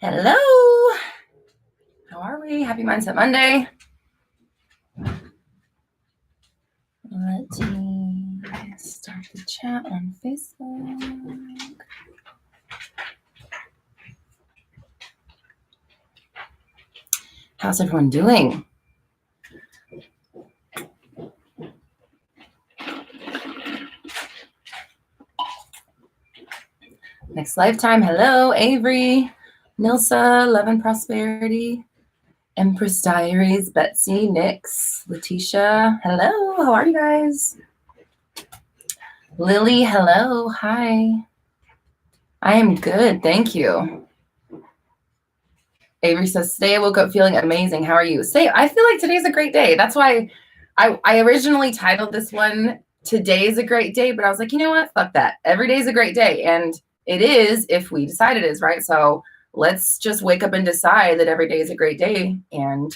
Hello. How are we? Happy Mindset Monday. Let me start the chat on Facebook. How's everyone doing? Next lifetime. Hello, Avery, Nilsa, Love and Prosperity, Empress Diaries, Betsy, Nix, Letitia. Hello. How are you guys? Lily. Hello. Hi. I am good. Thank you. Avery says, today I woke up feeling amazing. How are you? I feel like today's a great day. That's why I originally titled this one, Today's a Great Day, but I was like, you know what? Fuck that. Every day's a great day. And it is if we decide it is, right? So let's just wake up and decide that every day is a great day. And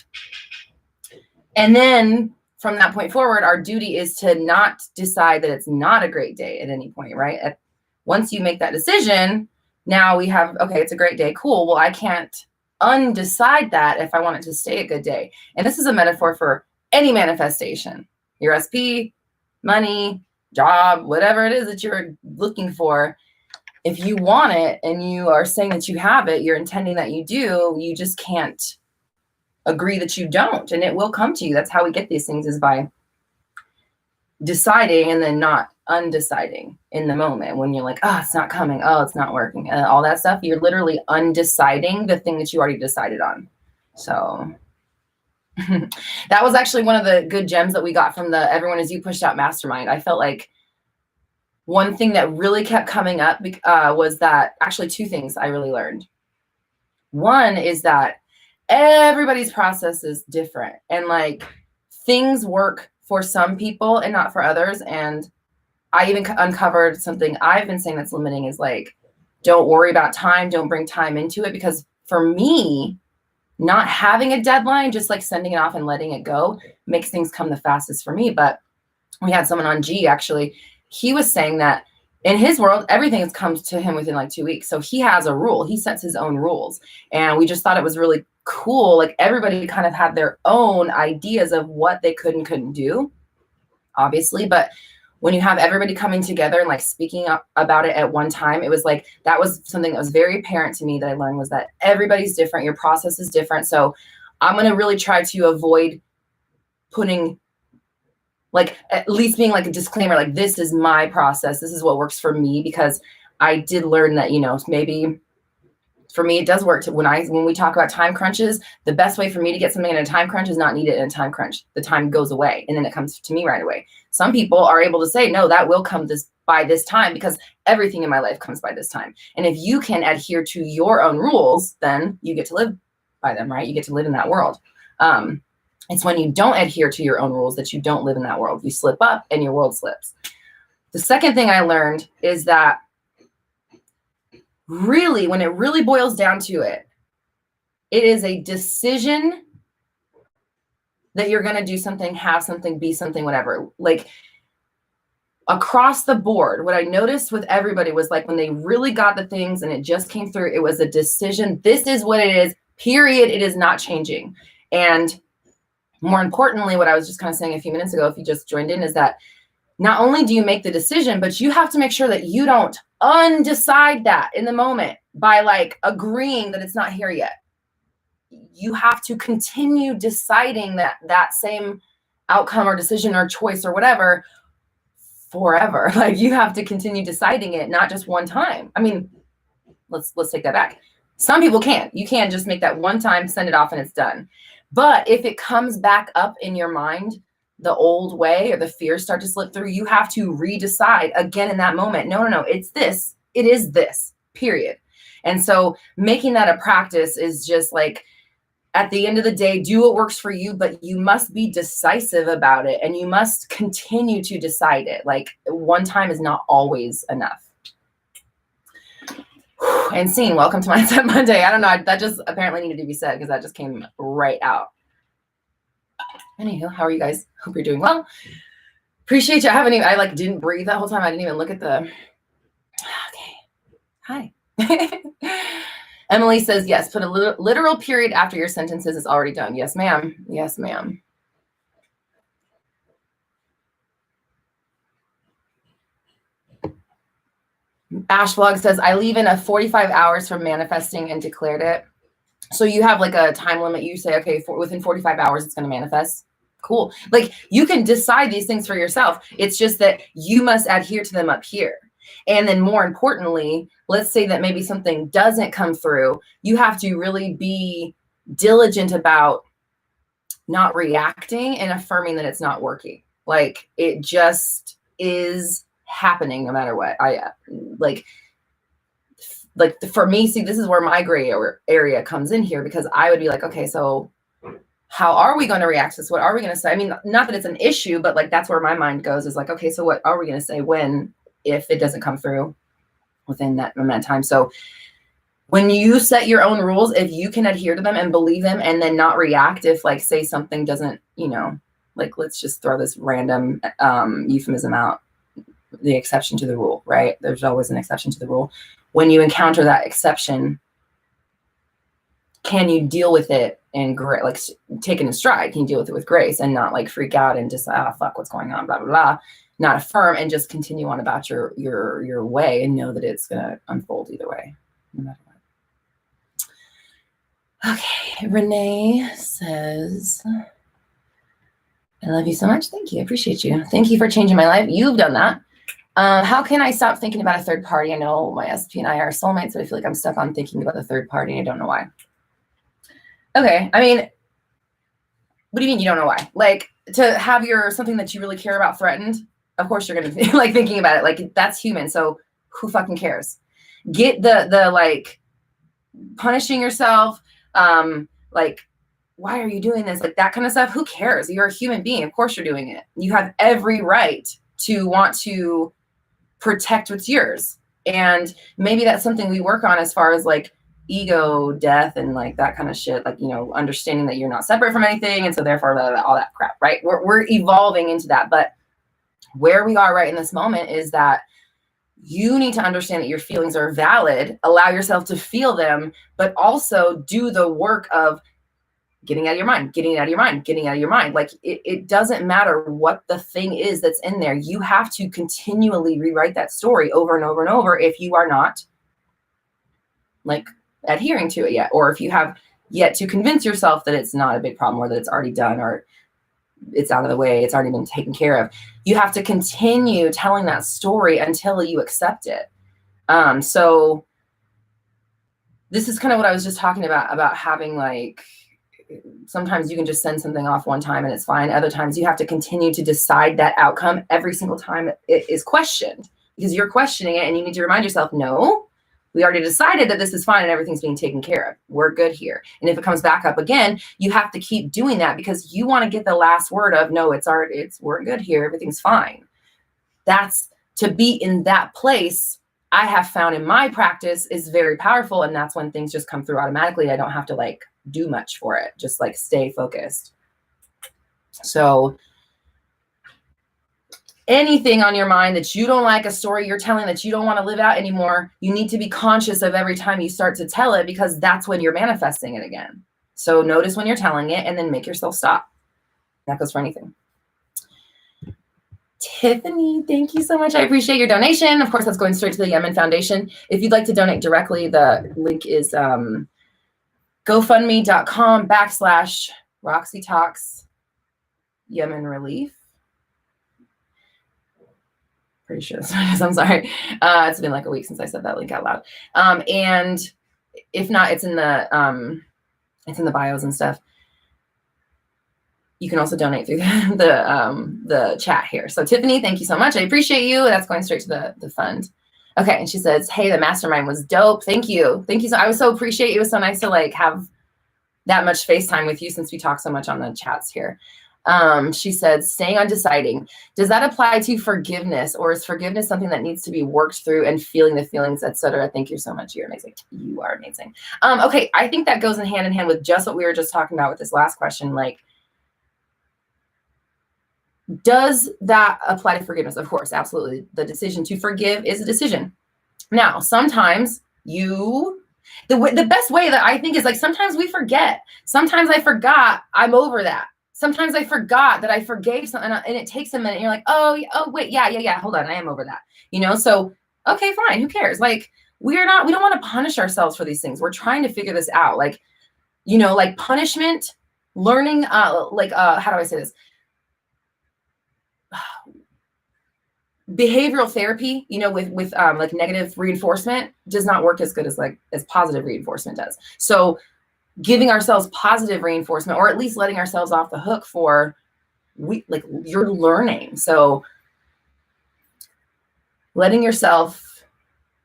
then from that point forward, our duty is to not decide that it's not a great day at any point, right? Once you make that decision, now we have, okay, it's a great day. Cool. Well, I can't undecide that if I want it to stay a good day. And this is a metaphor for any manifestation, your SP, money, job, whatever it is that you're looking for. If you want it and you are saying that you have it, you're intending that you do, you just can't agree that you don't, and it will come to you. That's how we get these things, is by deciding and then not undeciding in the moment when you're like, oh, it's not coming. Oh, it's not working. All that stuff. You're literally undeciding the thing that you already decided on. So that was actually one of the good gems that we got from the Everyone Is You Pushed Out Mastermind. I felt like one thing that really kept coming up was that actually two things I really learned. One is that everybody's process is different, and like things work for some people and not for others. And I even uncovered something I've been saying that's limiting is like, don't worry about time. Don't bring time into it. Because for me, not having a deadline, just like sending it off and letting it go, makes things come the fastest for me. But we had someone on G, actually, he was saying that in his world, everything comes to him within like 2 weeks. So he has a rule. He sets his own rules. And we just thought it was really cool. Like everybody kind of had their own ideas of what they could and couldn't do, obviously. But when you have everybody coming together and like speaking up about it at one time, it was like, that was something that was very apparent to me that I learned, was that everybody's different. Your process is different. So I'm going to really try to avoid putting, like, at least being like a disclaimer, like, this is my process. This is what works for me, because I did learn that, you know, maybe for me, it does work to when we talk about time crunches, the best way for me to get something in a time crunch is not need it in a time crunch. The time goes away and then it comes to me right away. Some people are able to say, no, that will come by this time, because everything in my life comes by this time. And if you can adhere to your own rules, then you get to live by them, right? You get to live in that world. It's when you don't adhere to your own rules that you don't live in that world. You slip up and your world slips. The second thing I learned is that really, when it really boils down to it, it is a decision that you're going to do something, have something, be something, whatever. Like across the board, what I noticed with everybody was like when they really got the things and it just came through, it was a decision. This is what it is, period. It is not changing. And more importantly, what I was just kind of saying a few minutes ago, if you just joined in, is that not only do you make the decision, but you have to make sure that you don't undecide that in the moment by like agreeing that it's not here yet. You have to continue deciding that same outcome or decision or choice or whatever forever. Like you have to continue deciding it, not just one time. I mean, let's take that back. Some people can't. You can't just make that one time, send it off, and it's done. But if it comes back up in your mind the old way, or the fears start to slip through, you have to redecide again in that moment. No, it's this. It is this, period. And so making that a practice is just like, at the end of the day, do what works for you, but you must be decisive about it and you must continue to decide it. Like one time is not always enough. And scene, welcome to Mindset Monday. I don't know, that just apparently needed to be said because that just came right out. Anywho, how are you guys? Hope you're doing well. Appreciate you. I didn't breathe that whole time. I didn't even look at the, okay. Hi. Emily says, yes, put a literal period after your sentences is already done. Yes, ma'am. Yes, ma'am. Ashblog says, I leave in a 45 hours from manifesting and declared it. So you have like a time limit. You say, okay, within 45 hours, it's going to manifest. Cool. Like you can decide these things for yourself. It's just that you must adhere to them up here. And then more importantly, let's say that maybe something doesn't come through. You have to really be diligent about not reacting and affirming that it's not working. Like it just is happening no matter what. Like for me, see, this is where my gray area comes in here, because I would be like, okay, so how are we going to react to this? What are we going to say? I mean, not that it's an issue, but like, that's where my mind goes, is like, okay, so what are we going to say if it doesn't come through within that amount of time? So when you set your own rules, if you can adhere to them and believe them and then not react, if like, say something doesn't, like, let's just throw this random euphemism out, the exception to the rule, right? There's always an exception to the rule. When you encounter that exception, can you deal with it and like take it in stride? Can you deal with it with grace and not like freak out and just, fuck, what's going on, blah, blah, blah, not affirm and just continue on about your way and know that it's going to unfold either way, no matter what. Okay. Renee says, I love you so much. Thank you. I appreciate you. Thank you for changing my life. You've done that. How can I stop thinking about a third party? I know my SP and I are soulmates, but I feel like I'm stuck on thinking about the third party and I don't know why. Okay. I mean, what do you mean you don't know why? Like, to have something that you really care about threatened, of course you're going to be like thinking about it. Like, that's human. So who fucking cares? Get the like punishing yourself. Like, why are you doing this? Like that kind of stuff. Who cares? You're a human being. Of course you're doing it. You have every right to want to protect what's yours. And maybe that's something we work on as far as like ego death and like that kind of shit, like, understanding that you're not separate from anything. And so therefore all that crap, right? We're evolving into that. But where we are right in this moment is that you need to understand that your feelings are valid, allow yourself to feel them, but also do the work of getting out of your mind, getting it out of your mind, getting out of your mind. Like it doesn't matter what the thing is that's in there. You have to continually rewrite that story over and over and over if you are not like adhering to it yet, or if you have yet to convince yourself that it's not a big problem, or that it's already done, or it's out of the way, it's already been taken care of. You have to continue telling that story until you accept it. So this is kind of what I was just talking about having like, sometimes you can just send something off one time and it's fine. Other times you have to continue to decide that outcome every single time it is questioned, because you're questioning it and you need to remind yourself, no, we already decided that this is fine and everything's being taken care of. We're good here. And if it comes back up again, you have to keep doing that, because you want to get the last word of, no, we're good here. Everything's fine. That's to be in that place. I have found in my practice is very powerful. And that's when things just come through automatically. I don't have to like do much for it. Just like stay focused. So anything on your mind that you don't like, a story you're telling that you don't want to live out anymore, you need to be conscious of every time you start to tell it, because that's when you're manifesting it again. So notice when you're telling it and then make yourself stop. That goes for anything. Tiffany, thank you so much. I appreciate your donation. Of course, that's going straight to the Yemen Foundation. If you'd like to donate directly, the link is GoFundMe.com/Roxy Talks Yemen Relief. Pretty sure that's what it is. I'm sorry. It's been like a week since I said that link out loud. And if not, it's in the bios and stuff. You can also donate through the chat here. So Tiffany, thank you so much. I appreciate you. That's going straight to the fund. Okay. And she says, hey, the mastermind was dope. Thank you. Thank you. So I was so appreciate it. It was so nice to like have that much FaceTime with you, since we talk so much on the chats here. She said, staying on deciding. Does that apply to forgiveness, or is forgiveness something that needs to be worked through and feeling the feelings, etc.? Thank you so much. You're amazing. You are amazing. Okay. I think that goes hand in hand with just what we were just talking about with this last question. Like, does that apply to forgiveness? Of course, absolutely. The decision to forgive is a decision. Now, sometimes you The best way that I think is like, sometimes we forget. Sometimes I forgot I'm over that. Sometimes I forgot that I forgave something, and it takes a minute. And you're like, oh, wait, yeah. Hold on, I am over that. So, okay, fine. Who cares? Like, we don't want to punish ourselves for these things. We're trying to figure this out. Like, like punishment, learning, how do I say this? Behavioral therapy, with like negative reinforcement does not work as good as positive reinforcement does. So giving ourselves positive reinforcement, or at least letting ourselves off the hook for you're learning. So letting yourself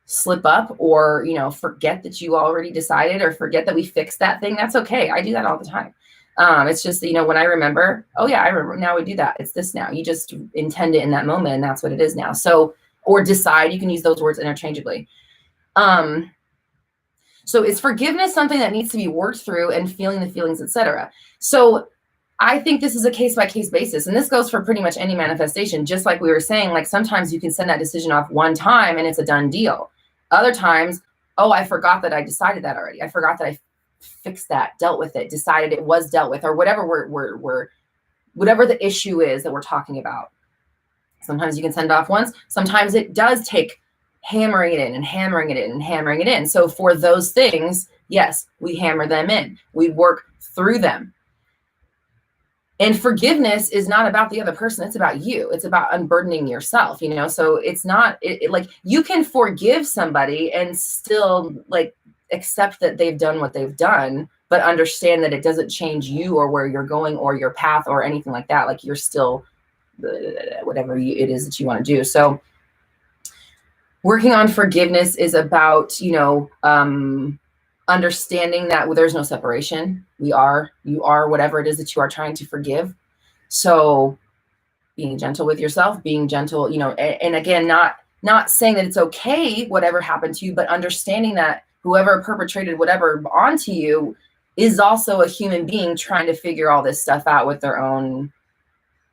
slip up, or, forget that you already decided, or forget that we fixed that thing. That's okay. I do that all the time. It's just, when I remember, oh yeah, I remember, now we do that. It's this now. You just intend it in that moment, and that's what it is now. So, or decide, you can use those words interchangeably. So is forgiveness something that needs to be worked through, and feeling the feelings, etc.? So I think this is a case-by-case basis, and this goes for pretty much any manifestation. Just like we were saying, like sometimes you can send that decision off one time and it's a done deal. Other times, oh, I forgot that I decided that already. I forgot that I fixed that, dealt with it, decided it was dealt with, or whatever whatever the issue is that we're talking about. Sometimes you can send it off once. Sometimes it does take hammering it in and hammering it in and hammering it in. So for those things, yes, we hammer them in. We work through them. And forgiveness is not about the other person. It's about you. It's about unburdening yourself, So it's not like you can forgive somebody and still like accept that they've done what they've done, but understand that it doesn't change you or where you're going or your path or anything like that. Like you're still whatever it is that you want to do. So working on forgiveness is about, understanding that there's no separation. You are whatever it is that you are trying to forgive. So being gentle with yourself, being gentle, and again, not saying that it's okay, whatever happened to you, but understanding that whoever perpetrated whatever onto you is also a human being trying to figure all this stuff out with their own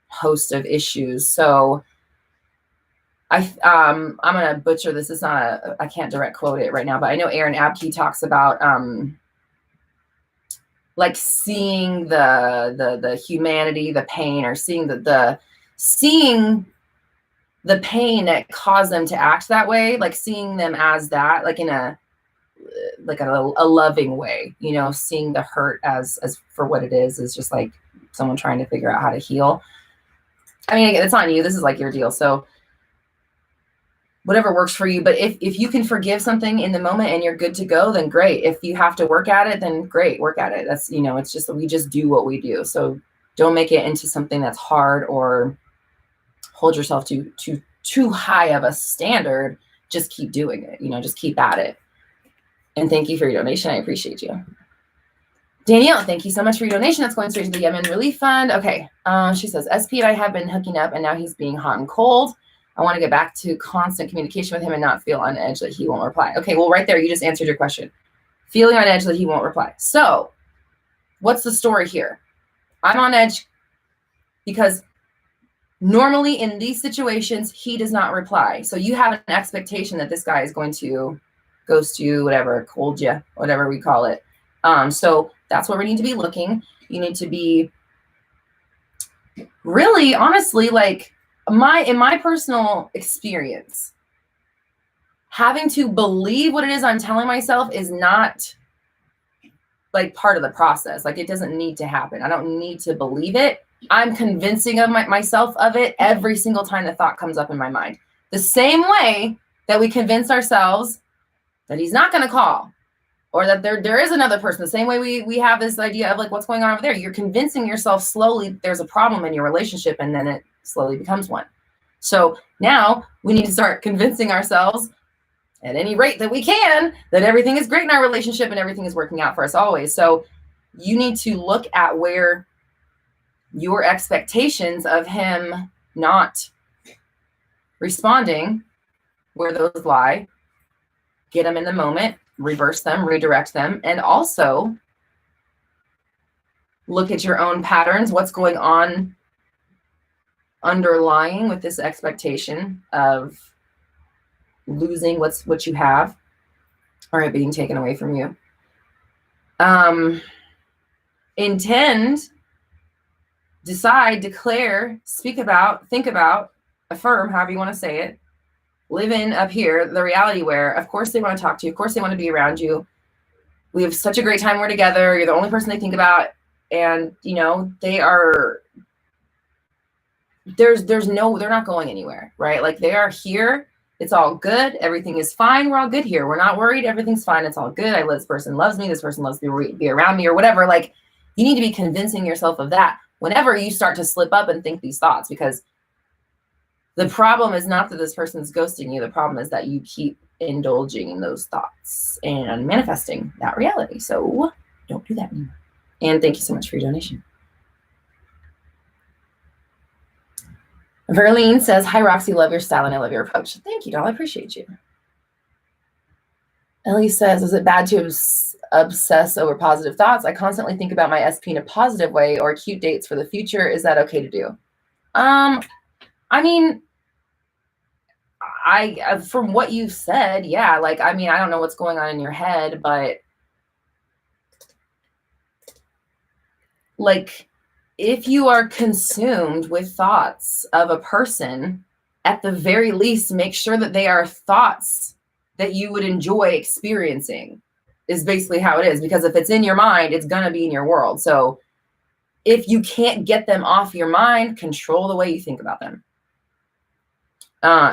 host of issues. So I'm going to butcher this. It's not I can't direct quote it right now, but I know Aaron Abke talks about, like seeing the humanity, the pain, or seeing the pain that caused them to act that way, like seeing them as that, like in a loving way, seeing the hurt as for what it is just like someone trying to figure out how to heal. I mean, again, it's on you. This is like your deal. So whatever works for you. But if you can forgive something in the moment and you're good to go, then great. If you have to work at it, then great, work at it. That's, it's just that we just do what we do. So don't make it into something that's hard or hold yourself to too high of a standard. Just keep doing it, just keep at it. And thank you for your donation. I appreciate you. Danielle, thank you so much for your donation. That's going straight to the Yemen Relief Fund. Okay. She says, SP and I have been hooking up, and now he's being hot and cold. I want to get back to constant communication with him and not feel on edge that he won't reply. Okay, well, right there, you just answered your question. Feeling on edge that he won't reply. So what's the story here? I'm on edge because normally in these situations, he does not reply. So you have an expectation that this guy is going to ghost you, whatever, cold you, whatever we call it. So that's where we need to be looking. You need to be really, honestly, like, in my personal experience, having to believe what it is I'm telling myself is not like part of the process. Like it doesn't need to happen. I don't need to believe it. I'm convincing of myself of it every single time the thought comes up in my mind. The same way that we convince ourselves that he's not going to call, or that there is another person. The same way we have this idea of like, what's going on over there? You're convincing yourself slowly there's a problem in your relationship, and then it slowly becomes one. So now we need to start convincing ourselves at any rate that we can that everything is great in our relationship and everything is working out for us always. So you need to look at where your expectations of him not responding, where those lie, get them in the moment, reverse them, redirect them, and also look at your own patterns, what's going on underlying with this expectation of losing what you have, or being taken away from you. Intend, decide, declare, speak about, think about, affirm, however you want to say it, live in up here, the reality where, of course, they want to talk to you. Of course, they want to be around you. We have such a great time. We're together. You're the only person they think about. And, you know, they are, they're not going anywhere, right? Like, they are here. It's all good. Everything is fine. We're all good here. We're not worried. Everything's fine. It's all good. This person loves me. This person loves to be around me or whatever. Like, you need to be convincing yourself of that whenever you start to slip up and think these thoughts, because the problem is not that this person's ghosting you. The problem is that you keep indulging in those thoughts and manifesting that reality. So don't do that anymore. And thank you so much for your donation. Verlene says, hi, Roxy, love your style and I love your approach. Thank you, doll. I appreciate you. Ellie says, is it bad to obsess over positive thoughts? I constantly think about my SP in a positive way or cute dates for the future. Is that okay to do? I mean, from what you've said, yeah, like, I mean, I don't know what's going on in your head, but like, if you are consumed with thoughts of a person, at the very least, make sure that they are thoughts that you would enjoy experiencing, is basically how it is. Because if it's in your mind, it's going to be in your world. So if you can't get them off your mind, control the way you think about them.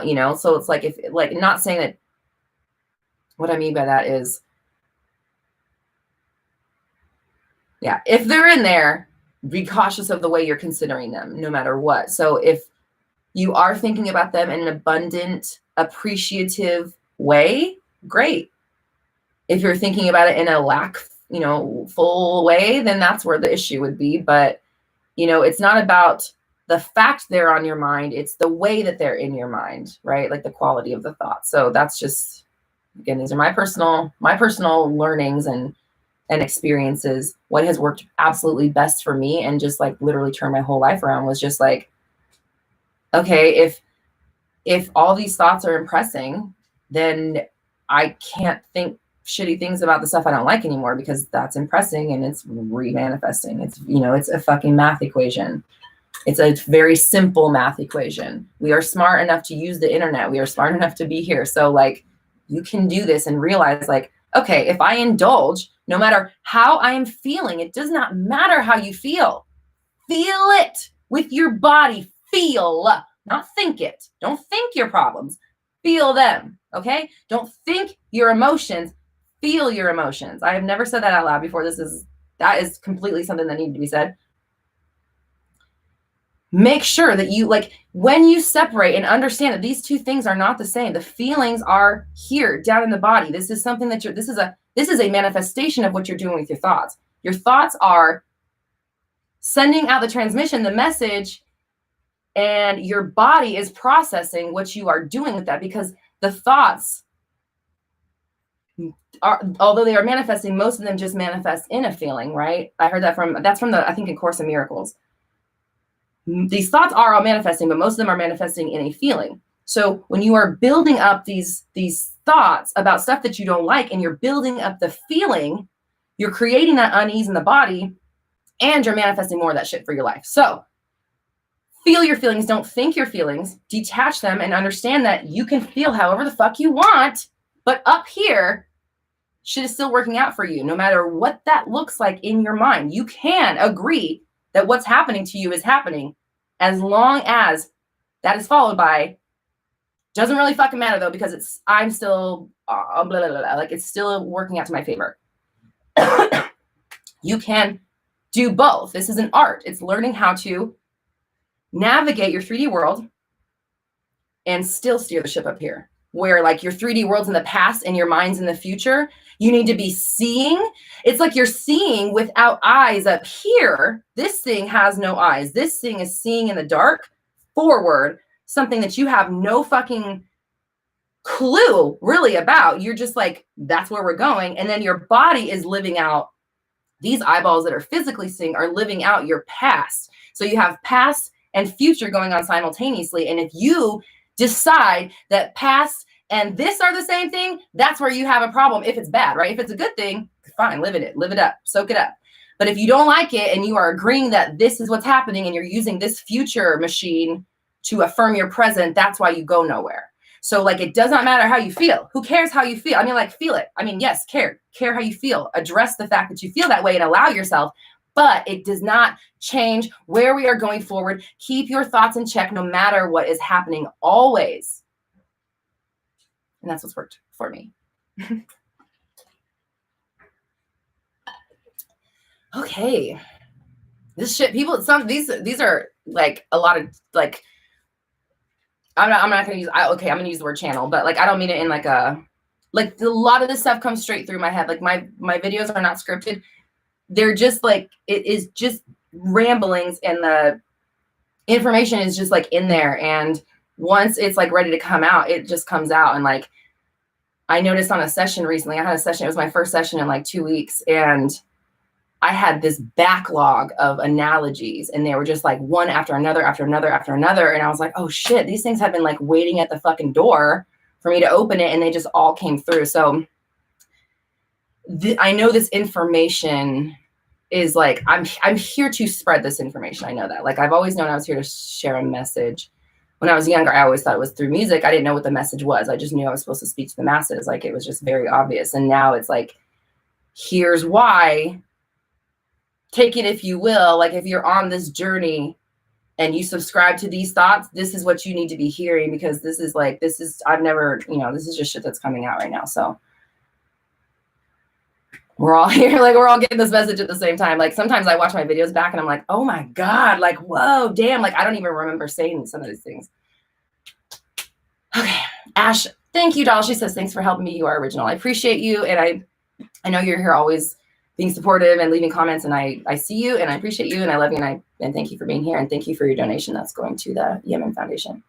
You know, so it's like, if, like, not saying that, what I mean by that is, yeah, if they're in there, be cautious of the way you're considering them, no matter what. So if you are thinking about them in an abundant, appreciative way, great. If you're thinking about it in a lack, you know, full way, then that's where the issue would be. But, you know, it's not about the fact they're on your mind. It's the way that they're in your mind, right? Like the quality of the thought. So that's just, again, these are my personal learnings and experiences. What has worked absolutely best for me and just like literally turned my whole life around was just like, okay, if all these thoughts are impressing, then I can't think shitty things about the stuff I don't like anymore, because that's impressing and it's remanifesting. It's, you know, it's a fucking math equation. It's a very simple math equation. We are smart enough to use the internet. We are smart enough to be here. So like, you can do this and realize like, okay, if I indulge, no matter how I am feeling, it does not matter how you feel. Feel it with your body. Feel, not think it. Don't think your problems. Feel them, okay? Don't think your emotions. Feel your emotions. I have never said that out loud before. That is completely something that needed to be said. Make sure that you, like, when you separate and understand that these two things are not the same, the feelings are here down in the body. This is something that this is a manifestation of what you're doing with your thoughts. Your thoughts are sending out the transmission, the message, and your body is processing what you are doing with that, because the thoughts are, although they are manifesting, most of them just manifest in a feeling, right? I heard that that's from I think in Course in Miracles. These thoughts are all manifesting, but most of them are manifesting in a feeling. So when you are building up these thoughts about stuff that you don't like, and you're building up the feeling, you're creating that unease in the body, and you're manifesting more of that shit for your life. So feel your feelings. Don't think your feelings. Detach them and understand that you can feel however the fuck you want, but up here, shit is still working out for you, no matter what that looks like in your mind. You can agree that what's happening to you is happening, as long as that is followed by, doesn't really fucking matter though, because I'm still, blah, blah, blah, like it's still working out to my favor. You can do both. This is an art. It's learning how to navigate your 3D world and still steer the ship up here, where like your 3D world's in the past and your mind's in the future. You need to be seeing. It's like you're seeing without eyes up here. This thing has no eyes. This thing is seeing in the dark forward, something that you have no fucking clue really about. You're just like, that's where we're going. And then your body is living out, these eyeballs that are physically seeing are living out your past. So you have past and future going on simultaneously. And if you decide that past and this are the same thing, that's where you have a problem if it's bad, right? If it's a good thing, fine, live it up, soak it up. But if you don't like it and you are agreeing that this is what's happening and you're using this future machine to affirm your present, that's why you go nowhere. So like, it does not matter how you feel. Who cares how you feel? I mean, like, feel it. I mean, yes, care how you feel. Address the fact that you feel that way and allow yourself, but it does not change where we are going forward. Keep your thoughts in check no matter what is happening, always. And that's what's worked for me. Okay. This shit, people, these are like a lot of like, I'm not going to use, I'm going to use the word channel, but like, I don't mean it in like a lot of this stuff comes straight through my head. Like my videos are not scripted. They're just like, it is just ramblings and the information is just like in there. And once it's like ready to come out, it just comes out. And like, I noticed on a session recently, I had a session, it was my first session in like 2 weeks. And I had this backlog of analogies and they were just like one after another, after another, after another. And I was like, oh shit, these things have been like waiting at the fucking door for me to open it. And they just all came through. So I know this information is like, I'm here to spread this information. I know that. Like, I've always known I was here to share a message. When I was younger, I always thought it was through music. I didn't know what the message was. I just knew I was supposed to speak to the masses. Like, it was just very obvious. And now it's like, here's why. Take it if you will. Like, if you're on this journey and you subscribe to these thoughts, this is what you need to be hearing, because this is I've never, this is just shit that's coming out right now. So we're all here, like, we're all getting this message at the same time. Like, sometimes I watch my videos back and I'm like, oh my God, like, whoa, damn. Like, I don't even remember saying some of these things. Okay. Ash, thank you, doll. She says, thanks for helping me. You are original. I appreciate you. And I know you're here always being supportive and leaving comments, and I see you and I appreciate you and I love you, and thank you for being here, and thank you for your donation that's going to the Yemen Foundation.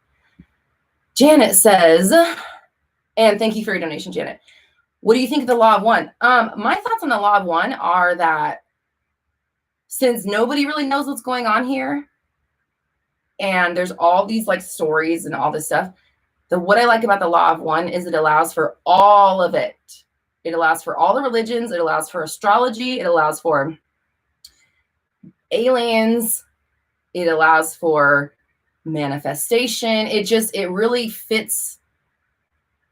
Janet says, and thank you for your donation, Janet. What do you think of the law of one? My thoughts on the law of one are that since nobody really knows what's going on here, and there's all these like stories and all this stuff, what I like about the law of one is it allows for all of it. It allows for all the religions. It allows for astrology. It allows for aliens. It allows for manifestation. It really fits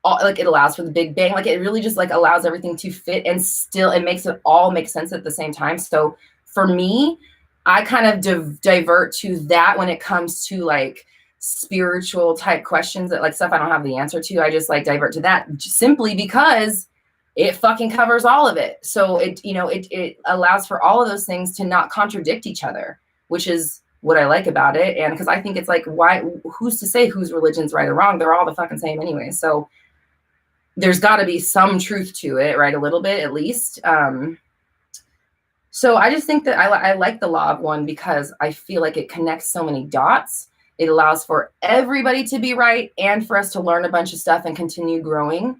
all, like, it allows for the Big Bang. Like, it really just like allows everything to fit, and still it makes it all make sense at the same time. So for me, I kind of divert to that when it comes to like spiritual type questions, that like stuff I don't have the answer to. I just like divert to that simply because it fucking covers all of it. So it allows for all of those things to not contradict each other, which is what I like about it. And because I think it's like, who's to say whose religion's right or wrong? They're all the fucking same anyway. So there's got to be some truth to it, right? A little bit at least. So I just think that I like the law of one because I feel like it connects so many dots. It allows for everybody to be right and for us to learn a bunch of stuff and continue growing.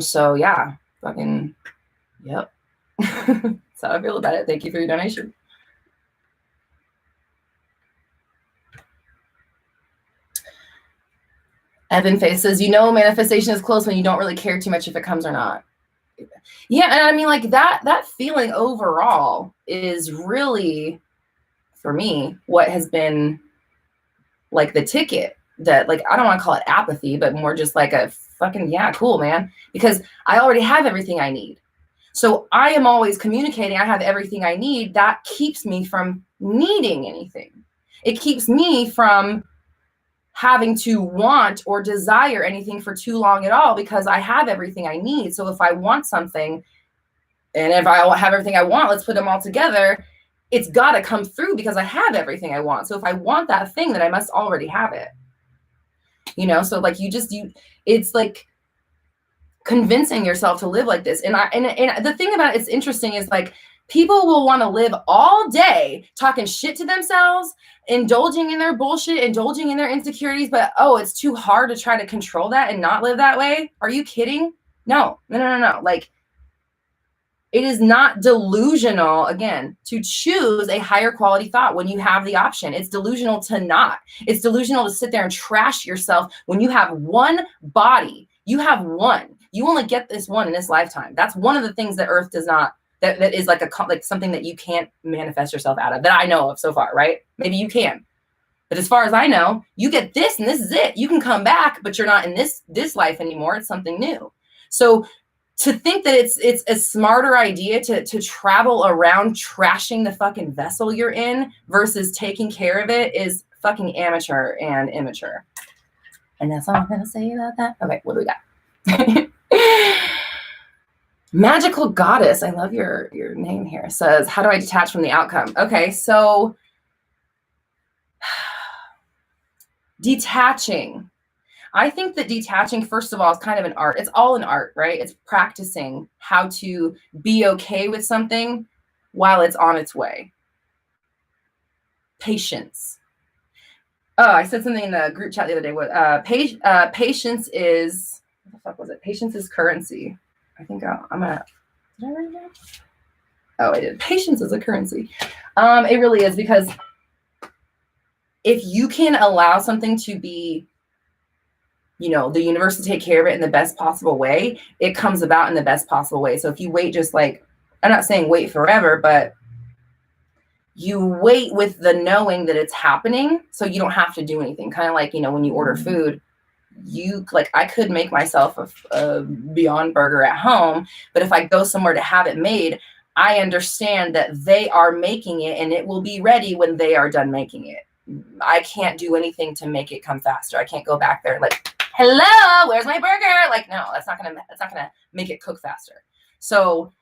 So yeah, fucking, yep. That's how I feel about it. Thank you for your donation. Evan Face says, manifestation is close when you don't really care too much if it comes or not. Yeah. And I mean, like that feeling overall is really, for me, what has been like the ticket that, like, I don't want to call it apathy, but more just like a fucking, yeah, cool, man. Because I already have everything I need. So I am always communicating. I have everything I need. That keeps me from needing anything. It keeps me from having to want or desire anything for too long at all, because I have everything I need. So if I want something, and if I have everything I want, let's put them all together, it's got to come through because I have everything I want. So if I want that thing, then I must already have it. So like it's like convincing yourself to live like this. And the thing about it's interesting is like people will want to live all day talking shit to themselves, indulging in their bullshit, indulging in their insecurities, but it's too hard to try to control that and not live that way. Are you kidding? No. Like, it is not delusional, again, to choose a higher quality thought when you have the option. It's delusional to not. It's delusional to sit there and trash yourself when you have one body You have one. You only get this one in this lifetime. That's one of the things that Earth does not, that is like like something that you can't manifest yourself out of, that I know of so far, right? Maybe you can. But as far as I know, you get this and this is it. You can come back, but you're not in this life anymore. It's something new. So to think that it's a smarter idea to travel around trashing the fucking vessel you're in versus taking care of it is fucking amateur and immature. And that's all I'm going to say about that. Okay, what do we got? Magical Goddess, I love your name here, says, how do I detach from the outcome? Okay, so detaching. I think that detaching, first of all, is kind of an art. It's all an art, right? It's practicing how to be okay with something while it's on its way. Patience. Oh, I said something in the group chat the other day. What patience is, what the fuck was it? Patience is currency. I think I'm gonna, did I write it down? Oh, I did. Patience is a currency. It really is, because if you can allow something to be, the universe to take care of it in the best possible way, it comes about in the best possible way. So if you wait, just like, I'm not saying wait forever, but you wait with the knowing that it's happening, so you don't have to do anything. Kind of like, when you order food, I could make myself a Beyond Burger at home, but if I go somewhere to have it made, I understand that they are making it and it will be ready when they are done making it. I can't do anything to make it come faster. I can't go back there like, hello, where's my burger? Like, no, that's not gonna make it cook faster. So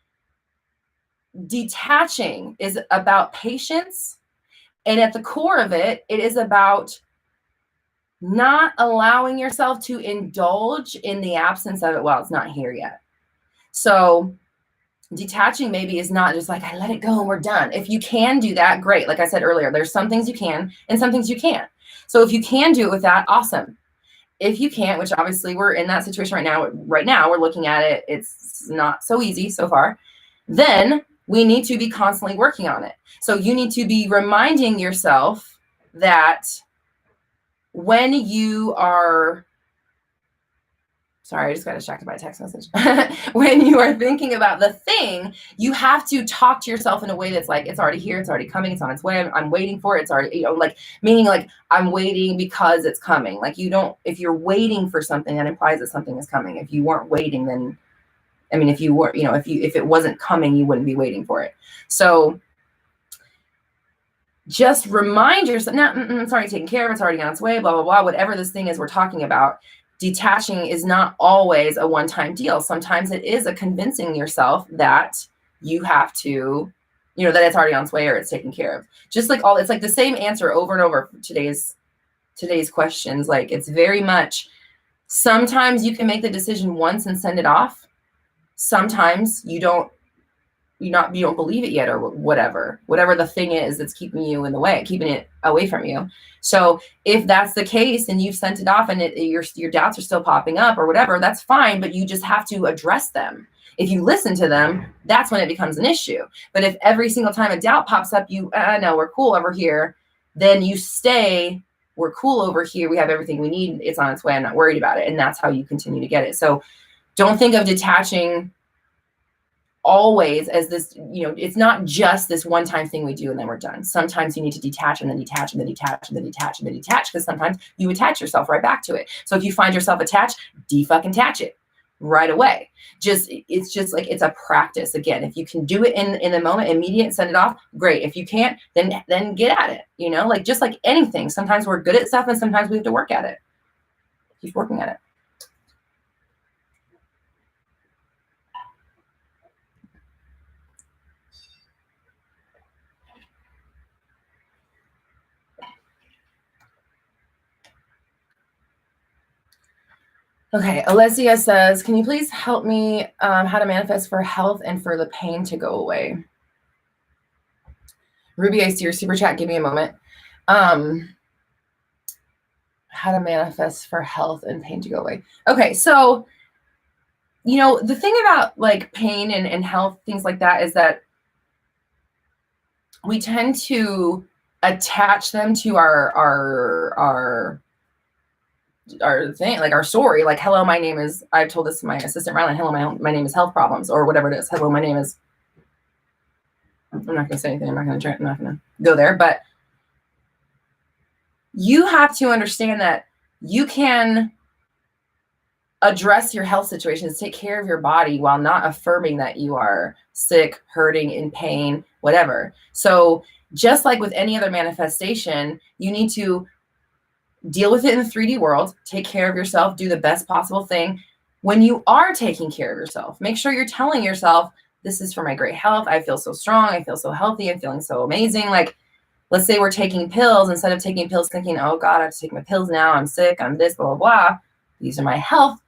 detaching is about patience, and at the core of it, it is about not allowing yourself to indulge in the absence of it while it's not here yet. So detaching maybe is not just like, I let it go and we're done. If you can do that, great. Like I said earlier, there's some things you can and some things you can't. So if you can do it with that, awesome. If you can't, which obviously we're in that situation right now, we're looking at it, it's not so easy so far, then we need to be constantly working on it. So you need to be reminding yourself that when you are, sorry, I just got distracted by a text message. When you are thinking about the thing, you have to talk to yourself in a way that's like, it's already here, it's already coming, it's on its way, I'm waiting for it, it's already, meaning like I'm waiting because it's coming. Like if you're waiting for something, that implies that something is coming. If you weren't waiting, then, if you were, if it wasn't coming, you wouldn't be waiting for it. So just remind yourself, it's already taken care of, it's already on its way, blah, blah, blah, whatever this thing is we're talking about. Detaching is not always a one-time deal. Sometimes it is a convincing yourself that you have to, that it's already on its way or it's taken care of. Just like it's like the same answer over and over for today's questions. Like, it's very much, sometimes you can make the decision once and send it off. Sometimes you don't believe it yet, or whatever the thing is that's keeping you in the way, keeping it away from you. So if that's the case and you've sent it off and your doubts are still popping up or whatever, that's fine, but you just have to address them. If you listen to them, that's when it becomes an issue. But if every single time a doubt pops up, no, we're cool over here, then you stay, we're cool over here, we have everything we need, it's on its way, I'm not worried about it. And that's how you continue to get it. So don't think of detaching always as this, it's not just this one-time thing we do and then we're done. Sometimes you need to detach and then detach and then detach and then detach and then detach, because sometimes you attach yourself right back to it. So if you find yourself attached, de-fucking-attach it right away. It's just like, it's a practice. Again, if you can do it in the moment, immediate, send it off, great. If you can't, then get at it. Like, just like anything, sometimes we're good at stuff and sometimes we have to work at it. Keep working at it. Okay, Alessia says, can you please help me how to manifest for health and for the pain to go away? Ruby, I see your super chat. Give me a moment. How to manifest for health and pain to go away. Okay, so, the thing about like pain and health, things like that, is that we tend to attach them to our thing, like our story, like, hello, my name is, I've told this to my assistant Rylan, hello, my name is health problems, or whatever it is. Hello, my name is, I'm not going to say anything. I'm not going to go there, but you have to understand that you can address your health situations, take care of your body while not affirming that you are sick, hurting, in pain, whatever. So just like with any other manifestation, you need to deal with it in the 3D world, take care of yourself, do the best possible thing. When you are taking care of yourself, make sure you're telling yourself, this is for my great health. I feel so strong. I feel so healthy. I'm feeling so amazing. Like, let's say we're taking pills, instead of taking pills thinking, oh God, I have to take my pills now. I'm sick. I'm this, blah, blah, blah. These are my health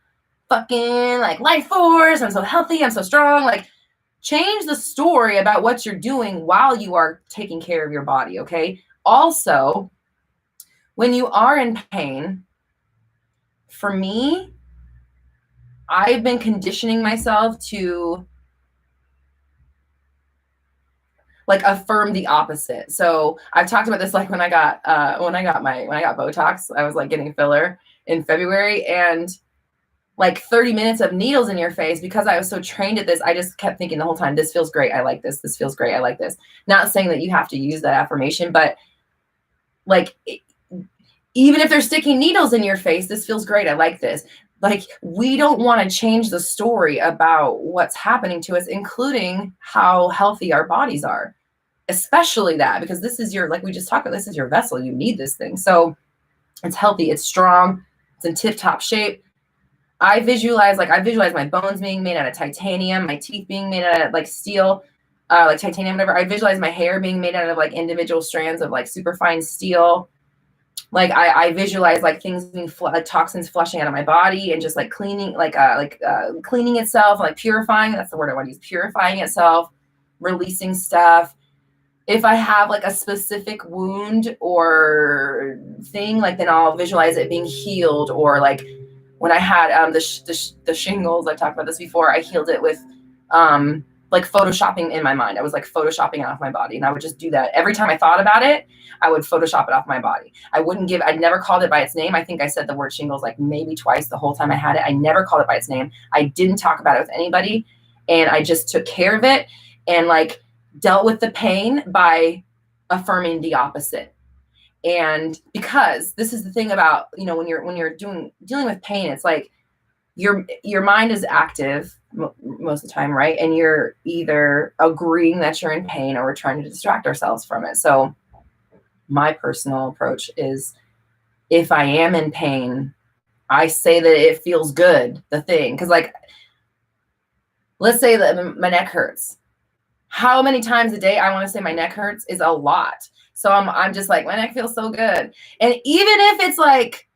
fucking like life force. I'm so healthy. I'm so strong. Like, change the story about what you're doing while you are taking care of your body. Okay. Also, when you are in pain, for me, I've been conditioning myself to like affirm the opposite. So I've talked about this, like when I got Botox, I was like getting filler in February, and like 30 minutes of needles in your face, because I was so trained at this, I just kept thinking the whole time, this feels great. I like this. This feels great. I like this. Not saying that you have to use that affirmation, but like, even if they're sticking needles in your face, this feels great. I like this. Like, we don't want to change the story about what's happening to us, including how healthy our bodies are, especially that, because this is your, like we just talked about, this is your vessel. You need this thing. So it's healthy. It's strong. It's in tip top shape. I visualize my bones being made out of titanium, my teeth being made out of like steel, like titanium, whatever. I visualize my hair being made out of like individual strands of like super fine steel. Like I visualize like things being like toxins flushing out of my body and just like cleaning, cleaning itself, like purifying. That's the word I want to use. Purifying itself, releasing stuff. If I have like a specific wound or thing, like then I'll visualize it being healed. Or like when I had the shingles, I talked about this before. I healed it with like photoshopping in my mind. I was like photoshopping it off my body, and I would just do that every time I thought about it. I would Photoshop it off my body. I'd never called it by its name. I think I said the word shingles like maybe twice the whole time I had it. I never called it by its name. I didn't talk about it with anybody, and I just took care of it and like dealt with the pain by affirming the opposite. And because this is the thing about, you know, when you're dealing with pain, it's like your mind is active most of the time, right? And you're either agreeing that you're in pain or we're trying to distract ourselves from it. So my personal approach is, if I am in pain, I say that it feels good, the thing. Because like, let's say that my neck hurts. How many times a day I want to say my neck hurts is a lot. So I'm just like, my neck feels so good. And even if it's like,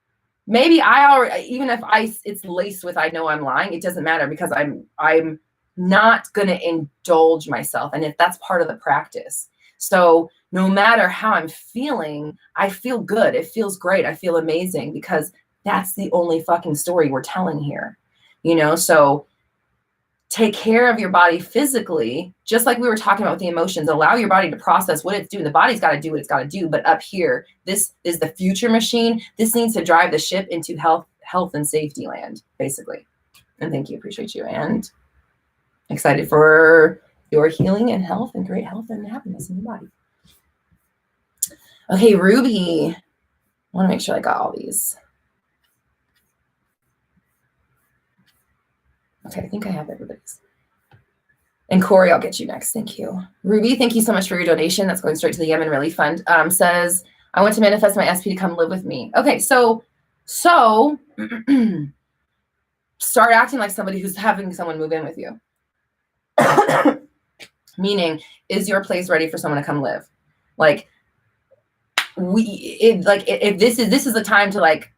maybe it's laced with, I know I'm lying, it doesn't matter, because I'm not going to indulge myself. And if that's part of the practice. So no matter how I'm feeling, I feel good. It feels great. I feel amazing, because that's the only fucking story we're telling here, you know? So take care of your body physically, just like we were talking about with the emotions. Allow your body to process what it's doing. The body's got to do what it's got to do. But up here, this is the future machine. This needs to drive the ship into health and safety land, basically. And thank you. Appreciate you. And excited for your healing and health and great health and happiness in your body. Okay, Ruby. I want to make sure I got all these. Okay, I think I have everybody's. And Corey, I'll get you next. Thank you. Ruby, thank you so much for your donation. That's going straight to the Yemen Relief Fund. Says, I want to manifest my SP to come live with me. Okay, so start acting like somebody who's having someone move in with you. Meaning, is your place ready for someone to come live? Like, if this is the time to like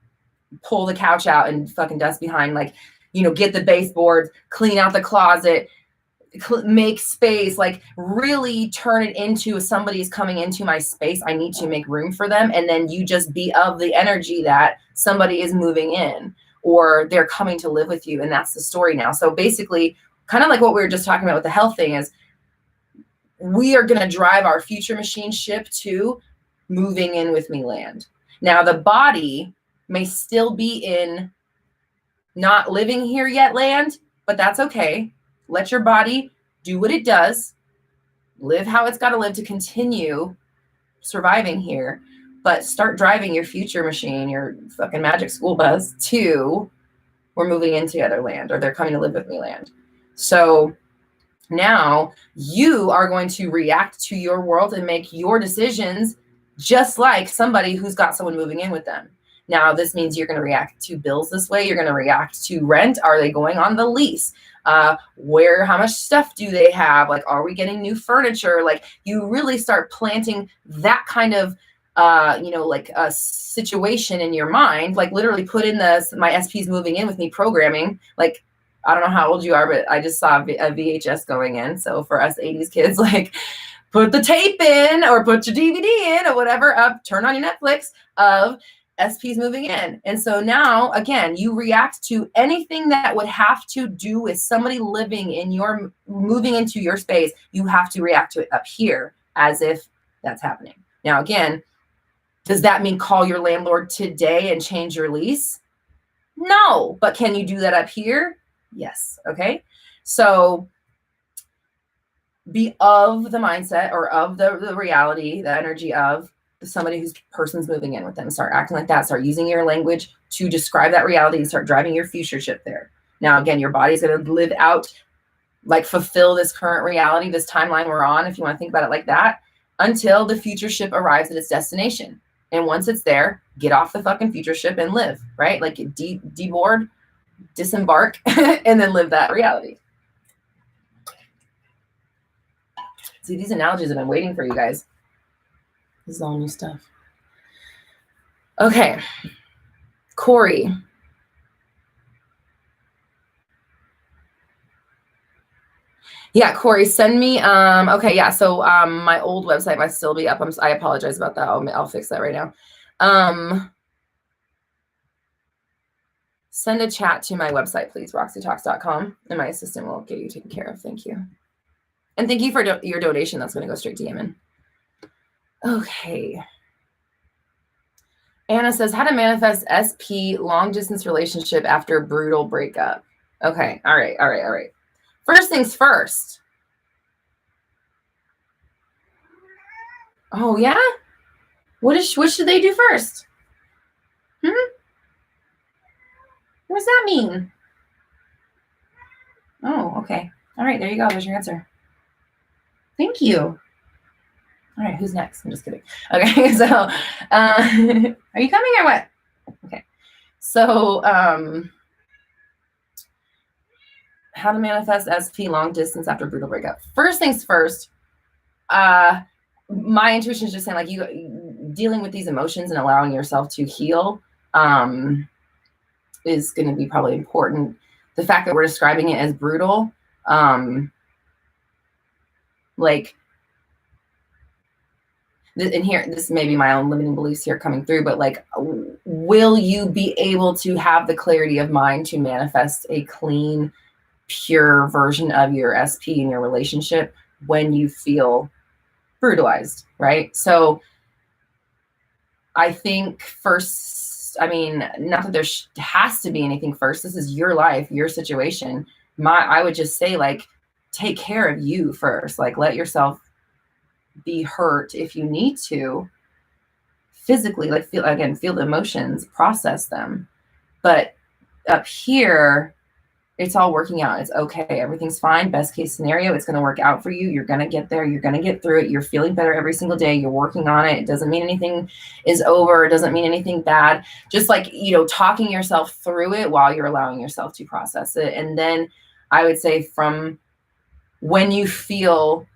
pull the couch out and fucking dust behind, like, you know, get the baseboards, clean out the closet, make space, like really turn it into, somebody's coming into my space, I need to make room for them. And then you just be of the energy that somebody is moving in or they're coming to live with you. And that's the story now. So basically, kind of like what we were just talking about with the health thing, is we are going to drive our future machine ship to moving in with me land. Now the body may still be in not living here yet land, but that's okay. Let your body do what it does, live how it's got to live to continue surviving here, but start driving your future machine, your fucking magic school bus to we're moving into other land, or they're coming to live with me land. So now you are going to react to your world and make your decisions just like somebody who's got someone moving in with them. Now, this means you're going to react to bills this way. You're going to react to rent. Are they going on the lease? How much stuff do they have? Like, are we getting new furniture? Like, you really start planting that kind of, like a situation in your mind. Like, literally put in my SP's moving in with me programming. Like, I don't know how old you are, but I just saw a VHS going in. So for us 80s kids, like, put the tape in or put your DVD in or whatever up, turn on your Netflix of SP's moving in. And so now, again, you react to anything that would have to do with somebody moving into your space. You have to react to it up here as if that's happening. Now, again, does that mean call your landlord today and change your lease? No, but can you do that up here? Yes. Okay. So be of the mindset or of the reality, the energy of somebody whose person's moving in with them. Start acting like that. Start using your language to describe that reality and start driving your future ship there. Now, again, your body's going to live out, like fulfill this current reality, this timeline we're on, if you want to think about it like that, until the future ship arrives at its destination. And once it's there, get off the fucking future ship and live, right? Like deboard, disembark, and then live that reality. See, these analogies have been waiting for you guys. This is all new stuff. Okay. Corey. Yeah, Corey, send me. Okay, yeah. So my old website might still be up. I apologize about that. I'll fix that right now. Send a chat to my website, please, roxytalks.com, and my assistant will get you taken care of. Thank you. And thank you for your donation. That's going to go straight to Yemen. Okay. Anna says, how to manifest SP long distance relationship after brutal breakup. Okay. All right. First things first. Oh, yeah? What should they do first? What does that mean? Oh, okay. All right, there you go. There's your answer. Thank you. All right, who's next? I'm just kidding. Okay, so are you coming or what? Okay. So how to manifest SP long distance after brutal breakup. First things first, my intuition is just saying, like, you dealing with these emotions and allowing yourself to heal is going to be probably important. The fact that we're describing it as brutal, like, and here, this may be my own limiting beliefs here coming through, but like, will you be able to have the clarity of mind to manifest a clean, pure version of your SP in your relationship when you feel brutalized, right? So I think first, I mean, not that there has to be anything first. This is your life, your situation. I would just say, like, take care of you first. Like, let yourself be hurt if you need to physically, like, feel the emotions, process them. But up here, it's all working out. It's okay. Everything's fine. Best case scenario, it's going to work out for you. You're going to get there. You're going to get through it. You're feeling better every single day. You're working on it. It doesn't mean anything is over. It doesn't mean anything bad. Just like, talking yourself through it while you're allowing yourself to process it. And then I would say, from when you feel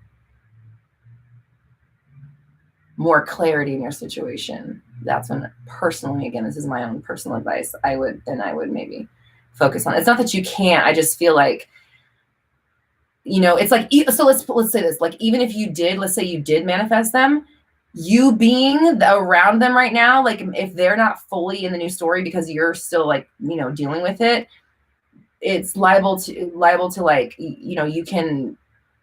more clarity in your situation, that's when, personally, again, this is my own personal advice, I would maybe focus on. It's not that you can't. I just feel like, it's like, so let's say this, like, even if let's say you did manifest them, you being around them right now, like, if they're not fully in the new story because you're still, like, dealing with it, it's liable to like, you can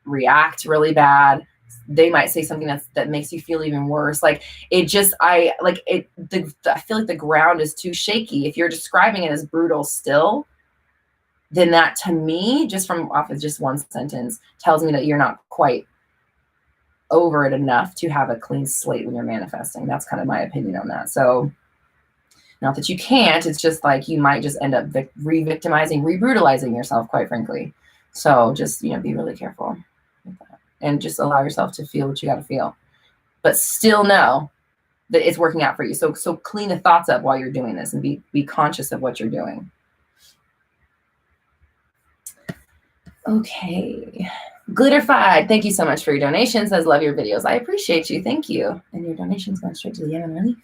react really bad. they might say something that makes you feel even worse. Like it just, I feel like the ground is too shaky. If you're describing it as brutal still, then that to me, just from off of just one sentence, tells me that you're not quite over it enough to have a clean slate when you're manifesting. That's kind of my opinion on that. So not that you can't, it's just like you might just end up re-victimizing, re-brutalizing yourself, quite frankly. So just, be really careful with that. And just allow yourself to feel what you got to feel, but still know that it's working out for you. So clean the thoughts up while you're doing this and be conscious of what you're doing. Okay. Glitterfied, thank you so much for your donation. Says, love your videos. I appreciate you. Thank you. And your donation's going straight to the Yemen Relief.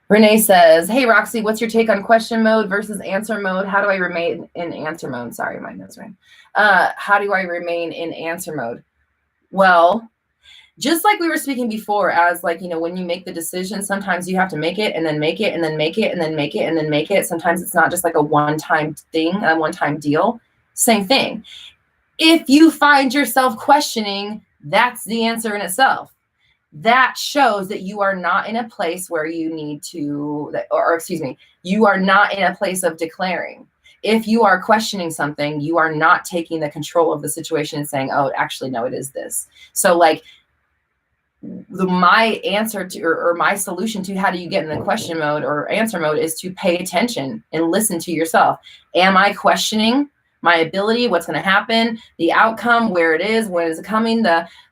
Renee says, hey, Roxy, what's your take on question mode versus answer mode? How do I remain in answer mode? Sorry, my notes ran. How do I remain in answer mode? Well, just like we were speaking before, as like, when you make the decision, sometimes you have to make it and then make it and then make it and then make it and then make it. Sometimes it's not just like a one-time thing, a one-time deal. Same thing. If you find yourself questioning, that's the answer in itself. That shows that you are not in a place where you need to, you are not in a place of declaring. If you are questioning something, you are not taking the control of the situation and saying, oh, actually, no, it is this. So like my answer to, or my solution to how do you get in the question mode or answer mode is to pay attention and listen to yourself. Am I questioning my ability, what's going to happen, the outcome, where it is, when is it coming,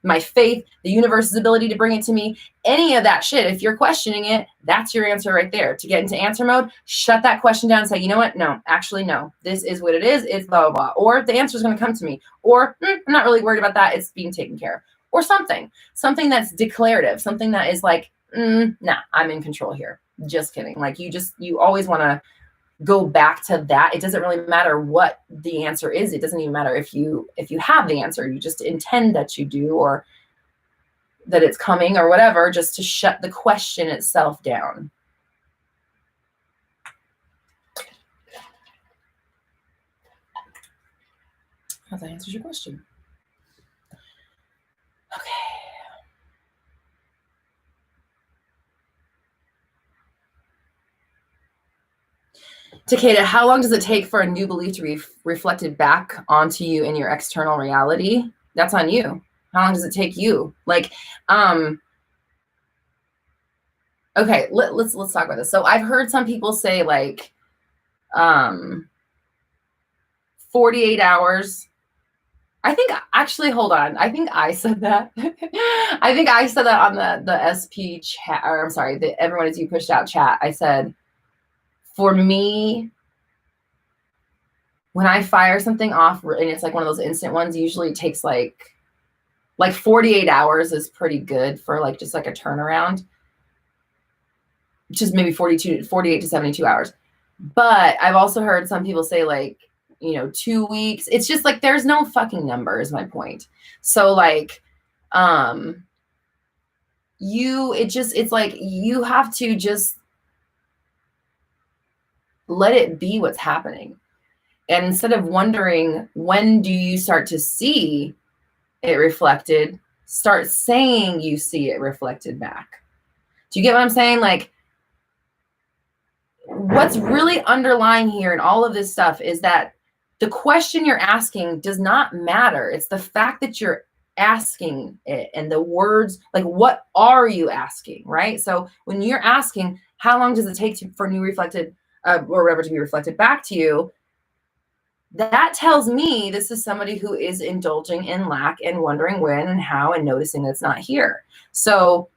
my faith, the universe's ability to bring it to me, any of that shit? If you're questioning it, that's your answer right there. To get into answer mode, shut that question down and say, you know what? No, actually, no, this is what it is. It's blah, blah, blah. Or the answer is going to come to me. Or I'm not really worried about that. It's being taken care of. Or something that's declarative, something that is like, nah, I'm in control here. Just kidding. Like you always want to go back to that. It doesn't really matter what the answer is. It doesn't even matter if you have the answer. You just intend that you do, or that it's coming or whatever, just to shut the question itself down. Hope that answers your question. Okay. Takeda, how long does it take for a new belief to be reflected back onto you in your external reality? That's on you. How long does it take you? Like, okay, let's talk about this. So I've heard some people say like 48 hours. I think actually, hold on. I think I said that. I think I said that on the SP chat, or I'm sorry, the Everyone Is You Pushed Out chat. I said, for me, when I fire something off, and it's like one of those instant ones, usually it takes like 48 hours is pretty good for like just like a turnaround, which is maybe 48 to 72 hours. But I've also heard some people say like, 2 weeks. It's just like, there's no fucking number is my point. So like, it's like, you have to just let it be what's happening. And instead of wondering, when do you start to see it reflected, start saying you see it reflected back. Do you get what I'm saying? Like, what's really underlying here in all of this stuff is that the question you're asking does not matter. It's the fact that you're asking it, and the words, like, what are you asking, right? So when you're asking, how long does it take for new reflected or whatever to be reflected back to you, that tells me this is somebody who is indulging in lack and wondering when and how and noticing that it's not here. So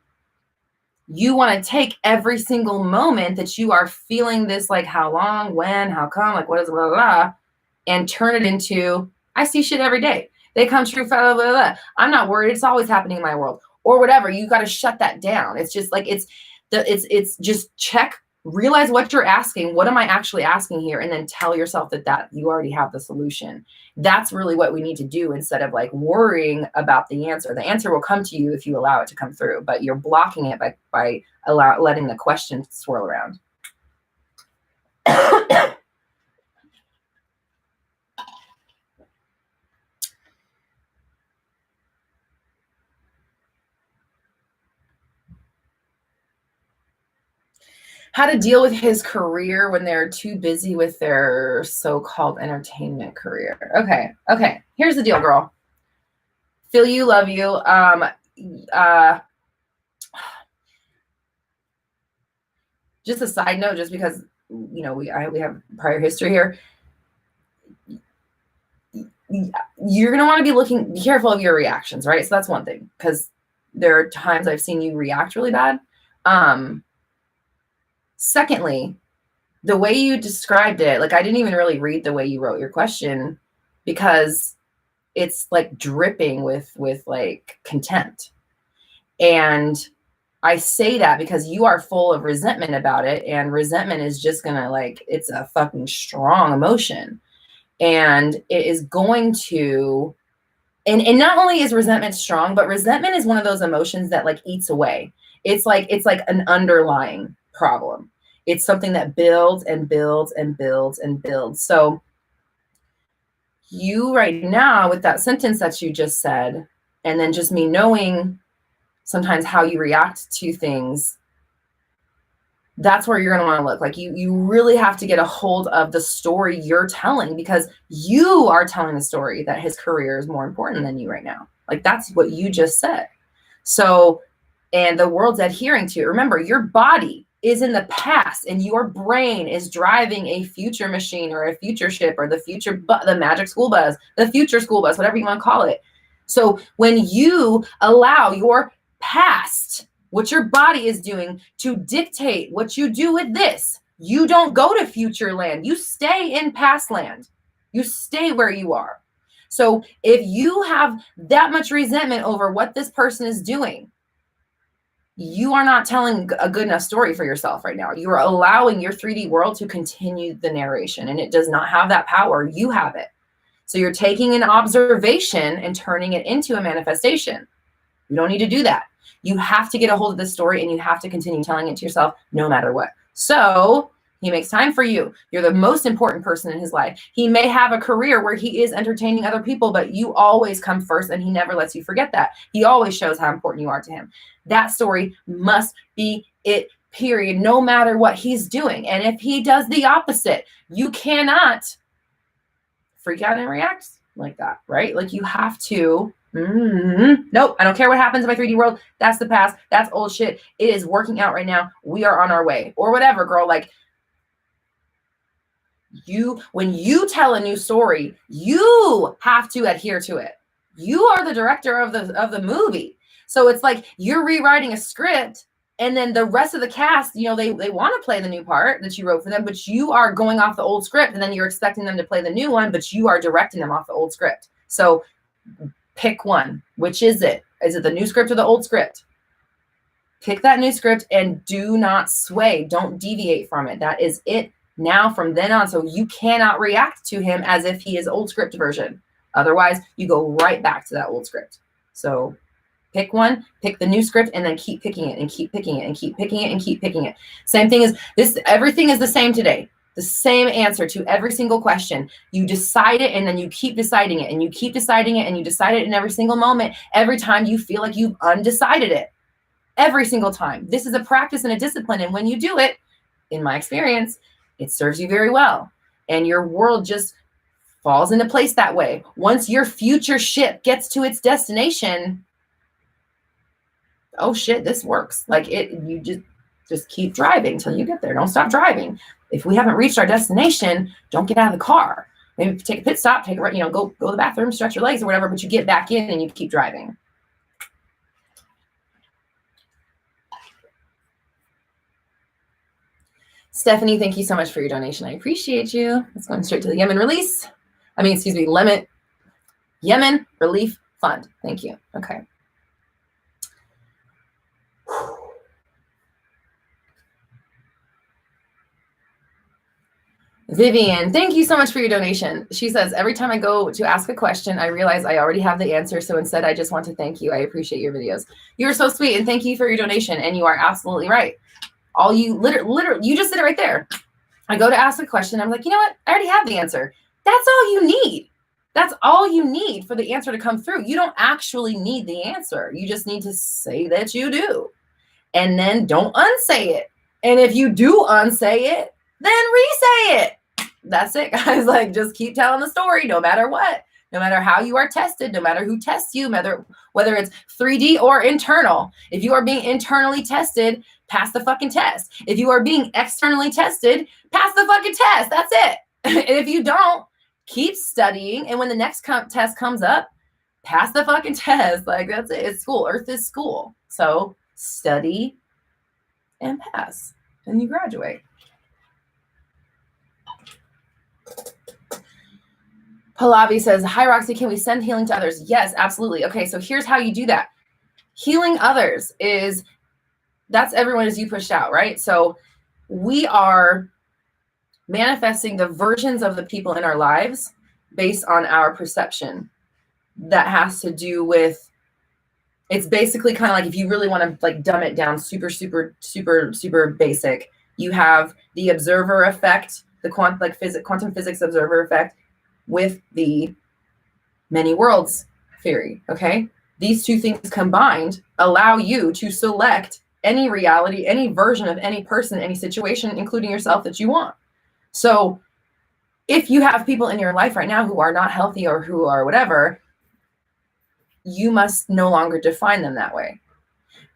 you want to take every single moment that you are feeling this, like, how long, when, how come, like, what is blah, blah, blah, and turn it into, I see shit every day. They come true, blah, blah, blah. I'm not worried. It's always happening in my world, or whatever. You got to shut that down. It's just like, it's just check, realize what you're asking. What am I actually asking here? And then tell yourself that you already have the solution. That's really what we need to do, instead of like worrying about the answer. The answer will come to you if you allow it to come through, but you're blocking it by letting the question swirl around. How to deal with his career when they're too busy with their so-called entertainment career. Okay. Here's the deal, girl. Feel you, love you. Just a side note, just because we have prior history here. You're gonna want to be careful of your reactions, right? So that's one thing, because there are times I've seen you react really bad. Secondly, the way you described it, like I didn't even really read the way you wrote your question, because it's like dripping with like contempt. And I say that because you are full of resentment about it, and resentment is just gonna, like, it's a fucking strong emotion, and it is going to, and not only is resentment strong, but resentment is one of those emotions that like eats away. It's like an underlying problem. It's something that builds and builds and builds and builds. So you right now, with that sentence that you just said, and then just me knowing sometimes how you react to things, that's where you're going to want to look. Like you really have to get a hold of the story you're telling, because you are telling the story that his career is more important than you right now. Like that's what you just said. So, and the world's adhering to it. Remember, your body is in the past and your brain is driving a future machine or a future ship or the magic school bus, the future school bus, whatever you want to call it. So when you allow your past, what your body is doing, to dictate what you do with this, you don't go to future land. You stay in past land. You stay where you are. So if you have that much resentment over what this person is doing, you are not telling a good enough story for yourself right now. You are allowing your 3D world to continue the narration, and it does not have that power. You have it. So you're taking an observation and turning it into a manifestation. You don't need to do that. You have to get a hold of this story, and you have to continue telling it to yourself no matter what. So he makes time for you. You're the most important person in his life. He may have a career where he is entertaining other people, but you always come first, and he never lets you forget that. He always shows how important you are to him. That story must be it, period, no matter what he's doing. And if he does the opposite, you cannot freak out and react like that, right? Like you have to, nope, I don't care what happens in my 3D world. That's the past. That's old shit. It is working out right now. We are on our way, or whatever, girl. Like when you tell a new story, you have to adhere to it. You are the director of the movie. So it's like you're rewriting a script, and then the rest of the cast, they want to play the new part that you wrote for them, but you are going off the old script, and then you're expecting them to play the new one, but you are directing them off the old script. So pick one. Which is it? Is it the new script or the old script? Pick that new script and do not sway. Don't deviate from it. That is it now from then on. So you cannot react to him as if he is old script version. Otherwise, you go right back to that old script. So pick one, pick the new script, and then keep picking it and keep picking it and keep picking it and keep picking it. Same thing as this. Everything is the same today. The same answer to every single question. You decide it, and then you keep deciding it, and you keep deciding it, and you decide it in every single moment, every time you feel like you've undecided it. Every single time. This is a practice and a discipline, and when you do it, in my experience, it serves you very well. And your world just falls into place that way. Once your future ship gets to its destination, oh shit, this works. Like you just keep driving till you get there. Don't stop driving. If we haven't reached our destination, don't get out of the car. Maybe take a pit stop, take a, go to the bathroom, stretch your legs or whatever, but you get back in and you keep driving. Stephanie, thank you so much for your donation. I appreciate you. It's going straight to the Yemen Relief Fund. Thank you. Okay. Vivian, thank you so much for your donation. She says, every time I go to ask a question, I realize I already have the answer. So instead, I just want to thank you. I appreciate your videos. You're so sweet. And thank you for your donation. And you are absolutely right. All you literally, you just did it right there. I go to ask a question. I'm like, you know what? I already have the answer. That's all you need. That's all you need for the answer to come through. You don't actually need the answer. You just need to say that you do. And then don't unsay it. And if you do unsay it, then re-say it. That's it, guys. Like, just keep telling the story no matter what. No matter how you are tested, no matter who tests you, whether it's 3D or internal. If you are being internally tested, pass the fucking test. If you are being externally tested, pass the fucking test. That's it. And if you don't, keep studying. And when the next test comes up, pass the fucking test. Like, that's it. It's school. Earth is school. So study and pass, and you graduate. Pallavi says, hi, Roxy, can we send healing to others? Yes, absolutely. Okay, so here's how you do that. Healing others that's everyone as you push out, right? So we are manifesting the versions of the people in our lives based on our perception. That has to do with, it's basically kind of like, if you really want to like dumb it down super, super, super, super basic, you have the observer effect, the quantum physics observer effect, with the many worlds theory, okay? These two things combined allow you to select any reality, any version of any person, any situation, including yourself, that you want. So if you have people in your life right now who are not healthy or who are whatever, you must no longer define them that way.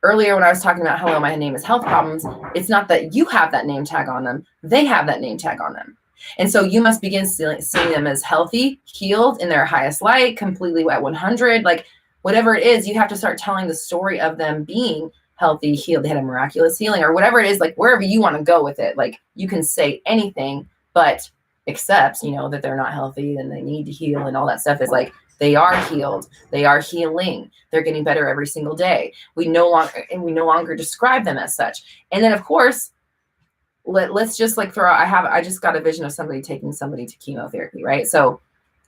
Earlier when I was talking about, hello, my name is health problems, it's not that you have that name tag on them, they have that name tag on them. And so you must begin seeing them as healthy, healed, in their highest light, completely at 100, like whatever it is, you have to start telling the story of them being healthy, healed, they had a miraculous healing, or whatever it is, like wherever you want to go with it. Like, you can say anything, but except, that they're not healthy and they need to heal and all that stuff is like, they are healed, they are healing, they're getting better every single day. We no longer describe them as such. And then of course, let's just like throw out, I just got a vision of somebody taking somebody to chemotherapy, right? So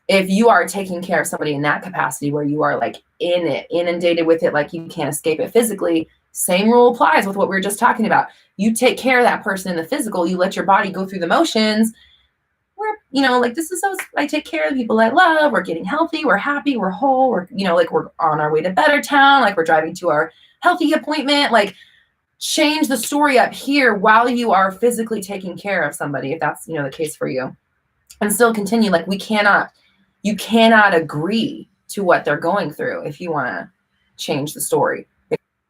if you are taking care of somebody in that capacity where you are like inundated with it, like you can't escape it physically, same rule applies with what we were just talking about. You take care of that person in the physical, you let your body go through the motions. We're, like, this is how I take care of the people I love. We're getting healthy. We're happy. We're whole. We're, like, we're on our way to Better Town. Like, we're driving to our healthy appointment. Like, change the story up here while you are physically taking care of somebody, if that's, the case for you, and still continue. Like, you cannot agree to what they're going through if you want to change the story.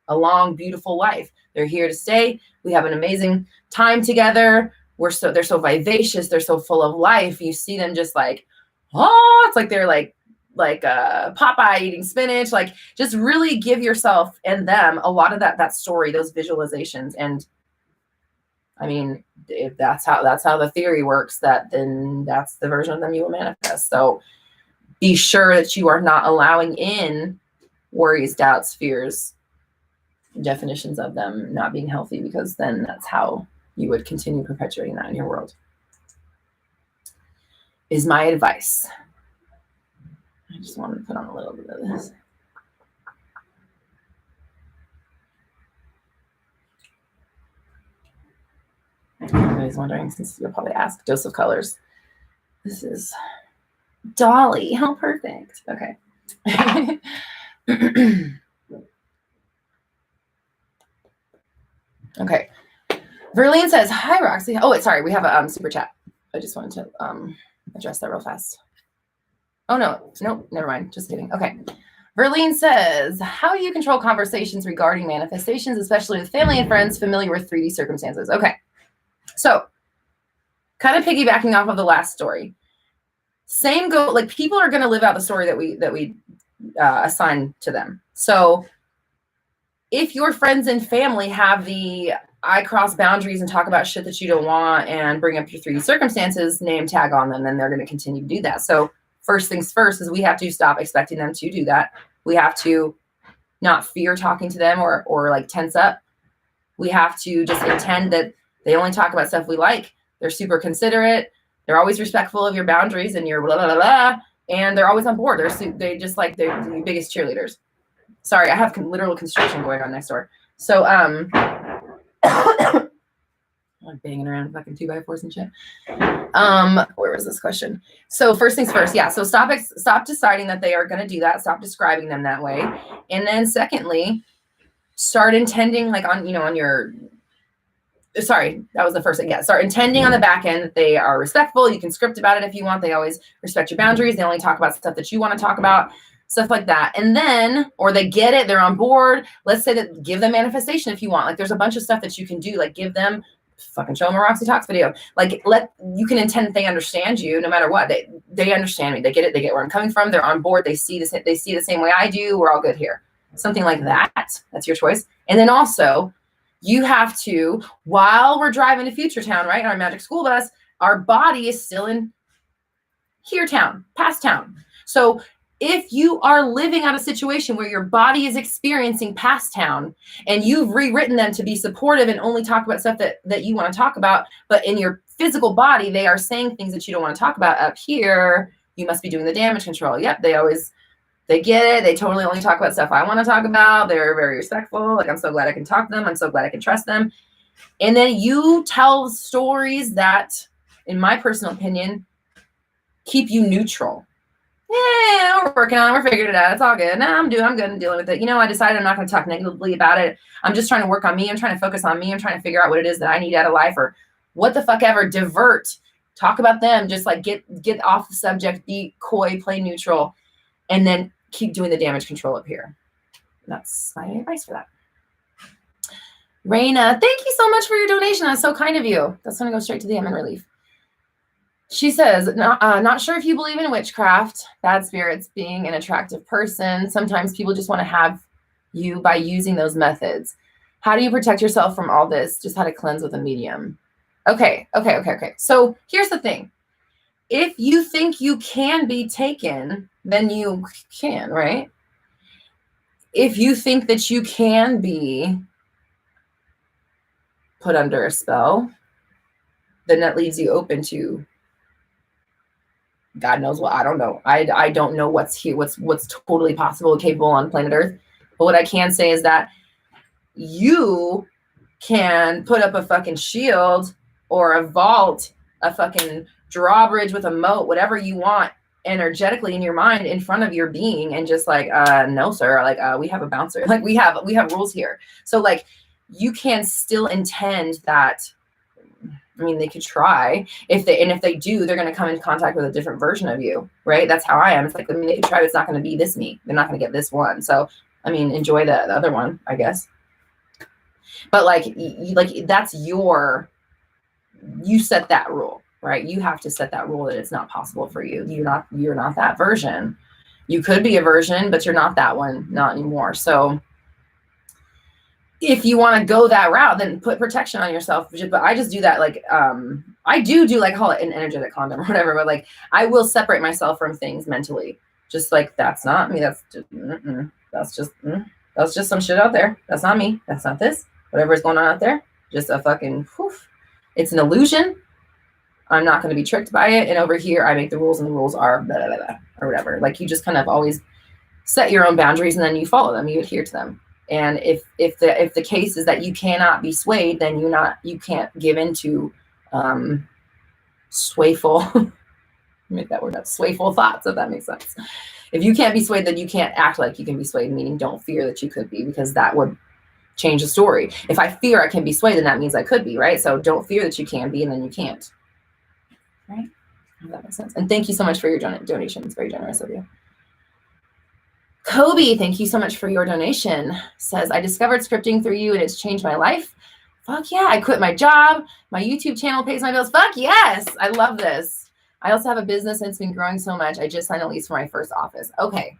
A long, beautiful life. They're here to stay. We have an amazing time together. They're so vivacious. They're so full of life. You see them just like, oh, it's like they're like Popeye eating spinach. Like, just really give yourself and them a lot of that story, those visualizations. And I mean, if that's how the theory works, then that's the version of them you will manifest. So be sure that you are not allowing in worries, doubts, fears, definitions of them not being healthy, because then that's how you would continue perpetuating that in your world, is my advice. I just wanted to put on a little bit of this. Everybody's wondering, since you'll probably ask, dose of colors. This is Dolly. How perfect. Okay. Okay. Verlene says, hi, Roxy. Oh, sorry. We have a super chat. I just wanted to address that real fast. Oh, no. Nope. Never mind. Just kidding. Okay. Verlene says, how do you control conversations regarding manifestations, especially with family and friends familiar with 3D circumstances? Okay. So kind of piggybacking off of the last story. Same go, like, people are going to live out the story that we assign to them. So if your friends and family have the I cross boundaries and talk about shit that you don't want and bring up your 3D circumstances, name tag on them, then they're going to continue to do that. So first things first is we have to stop expecting them to do that. We have to not fear talking to them or like tense up. We have to just intend that they only talk about stuff we like. They're super considerate. They're always respectful of your boundaries and your blah, blah, blah, blah. And they're always on board. They're the biggest cheerleaders. Sorry, I have literal construction going on next door. So, I'm banging around fucking 2x4s and shit. Where was this question? So first things first, yeah. So stop deciding that they are going to do that. Stop describing them that way. And then secondly, start intending, like, on your sorry, that was the first thing. Yeah, start intending on the back end that they are respectful. You can script about it if you want. They always respect your boundaries. They only talk about stuff that you want to talk about, stuff like that. And then, or they get it, they're on board. Let's say that give them manifestation if you want. Like there's a bunch of stuff that you can do. Like give them, fucking show them a Roxy Talks video. Like you can intend that they understand you no matter what. They understand me. They get it. They get where I'm coming from. They're on board. They see this. They see the same way I do. We're all good here. Something like that. That's your choice. And then also, you have to, while we're driving to Future Town, right, in our magic school bus, our body is still in here town, past town. So if you are living out a situation where your body is experiencing past town and you've rewritten them to be supportive and only talk about stuff that you want to talk about, but in your physical body, they are saying things that you don't want to talk about up here, you must be doing the damage control. Yep, they get it. They totally only talk about stuff I want to talk about. They're very respectful. Like, I'm so glad I can talk to them. I'm so glad I can trust them. And then you tell stories that, in my personal opinion, keep you neutral. Yeah, we're working on it. We're figuring it out. It's all good. No, I'm good. I'm dealing with it. I decided I'm not going to talk negatively about it. I'm just trying to work on me. I'm trying to focus on me. I'm trying to figure out what it is that I need out of life, or what the fuck ever. Divert. Talk about them. Just like get off the subject. Be coy. Play neutral. And then keep doing the damage control up here. That's my advice for that. Raina, thank you so much for your donation. That's so kind of you. That's going to go straight to the Yemen Relief. She says, not sure if you believe in witchcraft, bad spirits, being an attractive person. Sometimes people just want to have you by using those methods. How do you protect yourself from all this? Just how to cleanse with a medium. Okay. So here's the thing. If you think you can be taken, then you can, right? If you think that you can be put under a spell, then that leaves you open to God knows what. I don't know. I don't know what's here, what's totally possible and capable on planet Earth. But what I can say is that you can put up a fucking shield or a vault, a fucking drawbridge with a moat, whatever you want energetically in your mind in front of your being, and just like, no, sir, like, we have a bouncer. Like we have rules here. So like you can still intend that. I mean, they could try. If they do, they're going to come in contact with a different version of you, right? That's how I am. It's like, I mean, they could try, but it's not going to be this me. They're not going to get this one. So, I mean, enjoy the other one, I guess. But like that's you set that rule, right? You have to set that rule that it's not possible for you. You're not that version. You could be a version, but you're not that one, not anymore. So if you want to go that route, then put protection on yourself. But I just do that. Like, I do like, call it an energetic condom or whatever, but like, I will separate myself from things mentally. Just like, that's not me. That's just some shit out there. That's not me. That's not this. Whatever is going on out there, just a fucking poof. It's an illusion. I'm not going to be tricked by it. And over here, I make the rules, and the rules are blah, blah, blah, or whatever. Like, you just kind of always set your own boundaries, and then you follow them. You adhere to them. And if the case is that you cannot be swayed, then you can't give into swayful make that word up, swayful thoughts, if that makes sense. If you can't be swayed, then you can't act like you can be swayed, meaning don't fear that you could be, because that would change the story. If I fear I can be swayed, then that means I could be, right? So don't fear that you can be, and then you can't. Right? If that makes sense. And thank you so much for your donation. It's very generous of you. Kobe, thank you so much for your donation. Says, I discovered scripting through you and it's changed my life. Fuck yeah. I quit my job. My YouTube channel pays my bills. Fuck yes. I love this. I also have a business and it's been growing so much. I just signed a lease for my first office. Okay.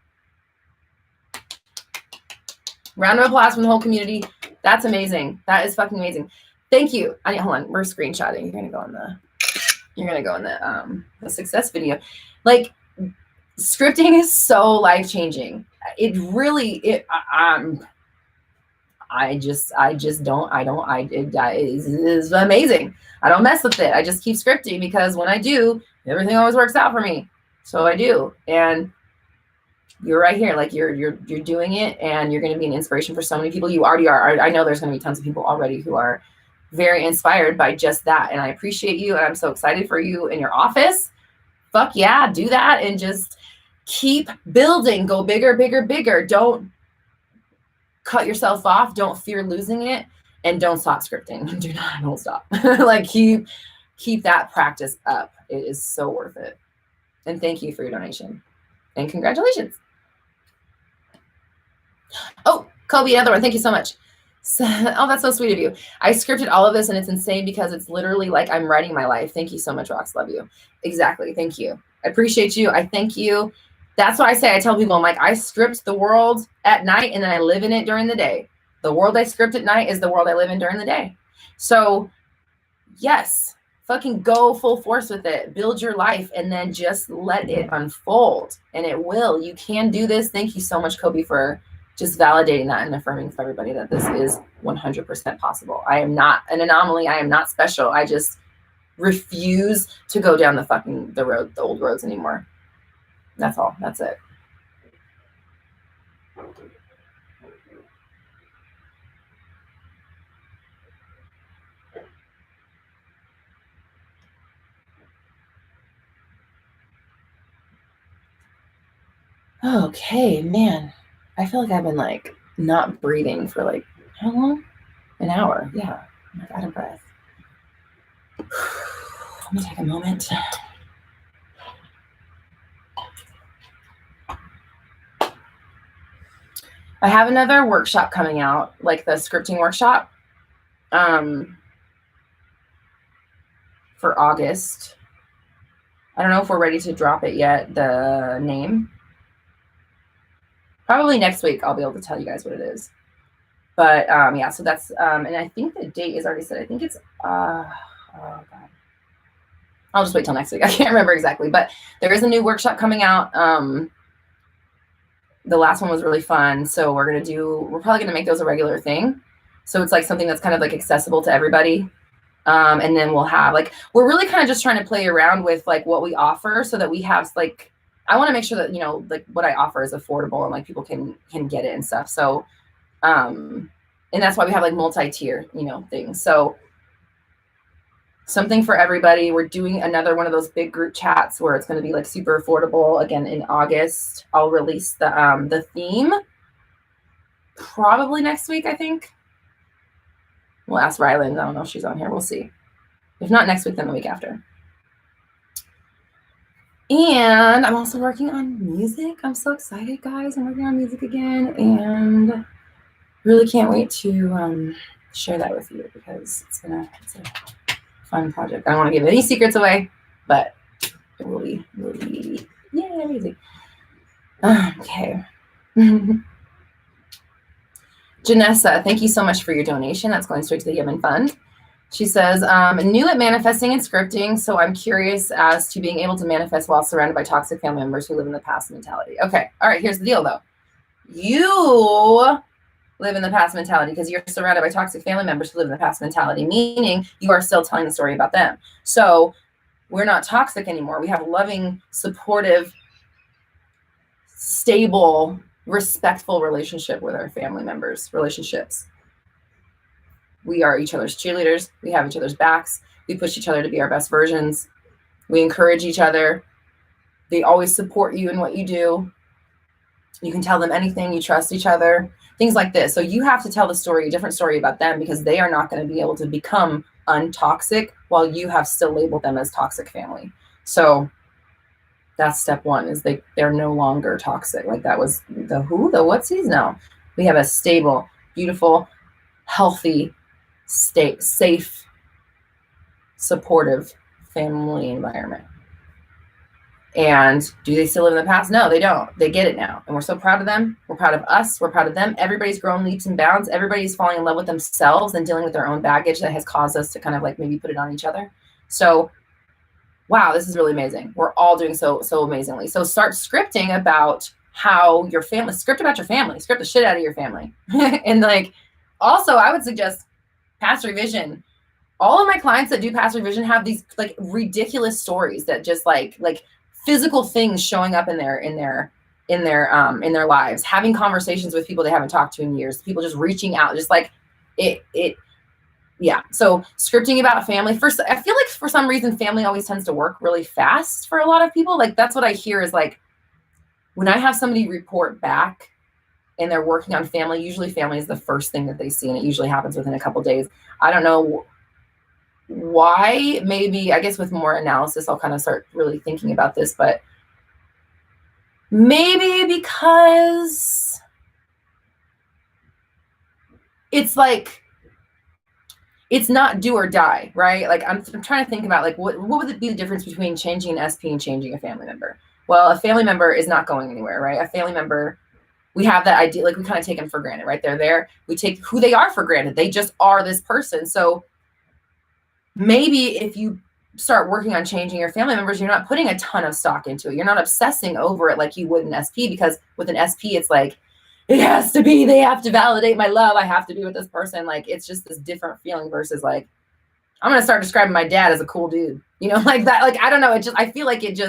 Round of applause from the whole community. That's amazing. That is fucking amazing. Thank you. Hold on. We're screenshotting. You're going to go in the success video. Like, scripting is so life-changing. It is amazing. I don't mess with it. I just keep scripting, because when I do, everything always works out for me. So I do. And you're right here. Like, you're doing it, and you're going to be an inspiration for so many people. You already are. I know there's going to be tons of people already who are very inspired by just that. And I appreciate you. And I'm so excited for you in your office. Fuck yeah, do that and just keep building. Go bigger, bigger, bigger. Don't cut yourself off. Don't fear losing it. And don't stop scripting. Do not, don't stop. Like keep that practice up. It is so worth it. And thank you for your donation. And congratulations. Oh, Kobe, another one. Thank you so much. Oh, that's so sweet of you. I scripted all of this and it's insane because it's literally like I'm writing my life. Thank you so much, Rox. Love you. Exactly. Thank you. I appreciate you. I thank you. That's why I tell people, I'm like, I script the world at night and then I live in it during the day. The world I script at night is the world I live in during the day. So yes, fucking go full force with it. Build your life and then just let it unfold. And it will. You can do this. Thank you so much, Kobe, for just validating that and affirming for everybody that this is 100% possible. I am not an anomaly. I am not special. I just refuse to go down the old roads anymore. That's all. That's it. Okay, man. I feel like I've been like not breathing for like how long? An hour. Yeah. I'm like out of breath. Let me take a moment. I have another workshop coming out, like the scripting workshop, for August. I don't know if we're ready to drop it yet, the name. Probably next week I'll be able to tell you guys what it is. But yeah, so that's and I think the date is already set. I think it's oh God. I'll just wait till next week. I can't remember exactly, but there is a new workshop coming out. The last one was really fun. So we're probably gonna make those a regular thing. So it's like something that's kind of like accessible to everybody. And then we'll have we're really kind of just trying to play around with like what we offer so that we have like, I want to make sure that, like what I offer is affordable and like people can get it and stuff. So, and that's why we have like multi-tier, things. So something for everybody. We're doing another one of those big group chats where it's going to be like super affordable. Again, in August, I'll release the theme probably next week, I think. We'll ask Ryland. I don't know if she's on here. We'll see. If not next week, then the week after. And I'm also working on music. I'm so excited, guys. I'm working on music again and really can't wait to share that with you because it's a fun project. I don't want to give any secrets away, but it will be amazing. Okay. Janessa, thank you so much for your donation. That's going straight to the Yemen Fund. She says, new at manifesting and scripting, so I'm curious as to being able to manifest while surrounded by toxic family members who live in the past mentality. Okay, all right, here's the deal, though. You live in the past mentality because you're surrounded by toxic family members who live in the past mentality, meaning you are still telling the story about them. So we're not toxic anymore. We have a loving, supportive, stable, respectful relationship with our family members, relationships. We are each other's cheerleaders. We have each other's backs. We push each other to be our best versions. We encourage each other. They always support you in what you do. You can tell them anything. You trust each other. Things like this. So you have to tell a different story about them because they are not going to be able to become untoxic while you have still labeled them as toxic family. So that's step one, is they're no longer toxic. Like that was the whatsies. No, we have a stable, beautiful, healthy, safe, supportive family environment. And do they still live in the past? No, they don't. They get it now. And we're so proud of them. We're proud of us. We're proud of them. Everybody's grown leaps and bounds. Everybody's falling in love with themselves and dealing with their own baggage that has caused us to kind of like maybe put it on each other. So, wow, this is really amazing. We're all doing so amazingly. So start scripting about how your family, script about your family, script the shit out of your family. And like, also I would suggest past revision. All of my clients that do past revision have these like ridiculous stories that just like physical things showing up in their lives, having conversations with people they haven't talked to in years, people just reaching out, just like it. Yeah. So scripting about family first, I feel like for some reason, family always tends to work really fast for a lot of people. Like that's what I hear is like, when I have somebody report back and they're working on family, usually family is the first thing that they see, and it usually happens within a couple days. I don't know why. Maybe, I guess with more analysis, I'll kind of start really thinking about this, but maybe because it's like, it's not do or die, right? Like I'm trying to think about like what would it be the difference between changing an SP and changing a family member? Well, a family member is not going anywhere, right? A family member, we have that idea, like we kind of take them for granted, right? They're there. We take who they are for granted. They just are this person. So maybe if you start working on changing your family members, you're not putting a ton of stock into it. You're not obsessing over it like you would an SP, because with an SP, it's like, it has to be, they have to validate my love. I have to be with this person. Like, it's just this different feeling versus like, I'm going to start describing my dad as a cool dude, you know, like that. Like, I don't know. It just, I feel like it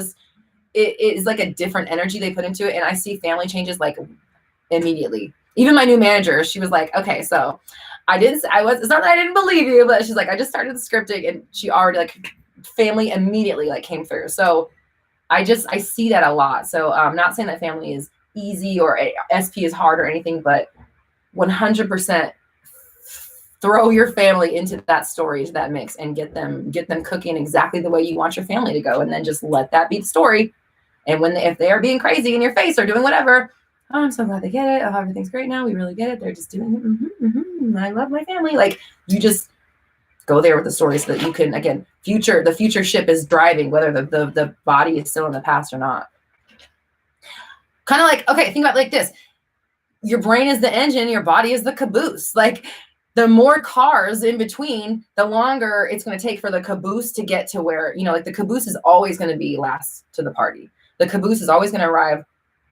is like a different energy they put into it. And I see family changes like immediately. Even my new manager, she was like, okay, so it's not that I didn't believe you, but she's like, I just started the scripting, and she already like family immediately like came through. So I see that a lot. So I'm not saying that family is easy or SP is hard or anything, but 100% throw your family into that story, into that mix, and get them cooking exactly the way you want your family to go. And then just let that be the story. And if they are being crazy in your face or doing whatever, oh, I'm so glad they get it. Oh, everything's great now. We really get it. They're just doing it. I love my family. Like, you just go there with the story so that you can, again, the future ship is driving, whether the body is still in the past or not. Kind of like, okay, think about it like this. Your brain is the engine, your body is the caboose. Like, the more cars in between, the longer it's going to take for the caboose to get to where, you know, like the caboose is always going to be last to the party. The caboose is always going to arrive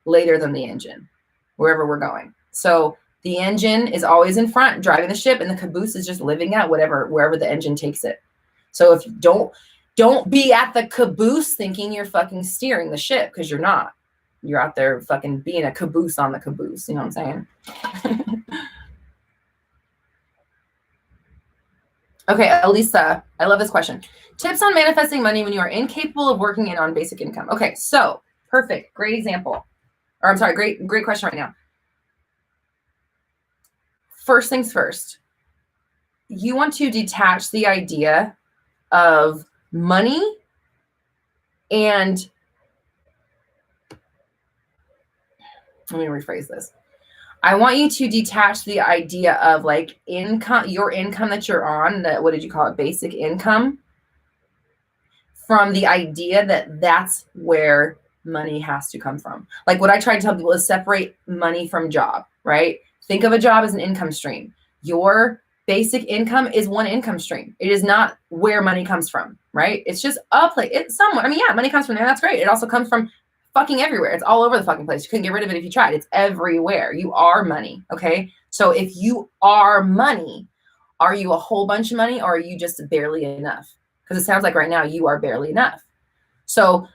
later than the engine, wherever we're going. So the engine is always in front, driving the ship, and the caboose is just living at wherever the engine takes it. So if you don't be at the caboose thinking you're fucking steering the ship, because you're not. You're out there fucking being a caboose on the caboose. You know what I'm saying? Okay, Elisa, I love this question. Tips on manifesting money when you are incapable of working in on basic income. Okay, so perfect. Great example. Or I'm sorry, great question right now. First things first, you want to detach the idea of money and, let me rephrase this. I want you to detach the idea of like income, your income that you're on, that, what did you call it? Basic income, from the idea that that's where money has to come from. Like, what I try to tell people is separate money from job, right? Think of a job as an income stream. Your basic income is one income stream. It is not where money comes from, right? It's just a place. It's somewhere. I mean, yeah, money comes from there. That's great. It also comes from fucking everywhere. It's all over the fucking place. You couldn't get rid of it if you tried. It's everywhere. You are money. Okay. So if you are money, are you a whole bunch of money, or are you just barely enough? Because it sounds like right now you are barely enough. So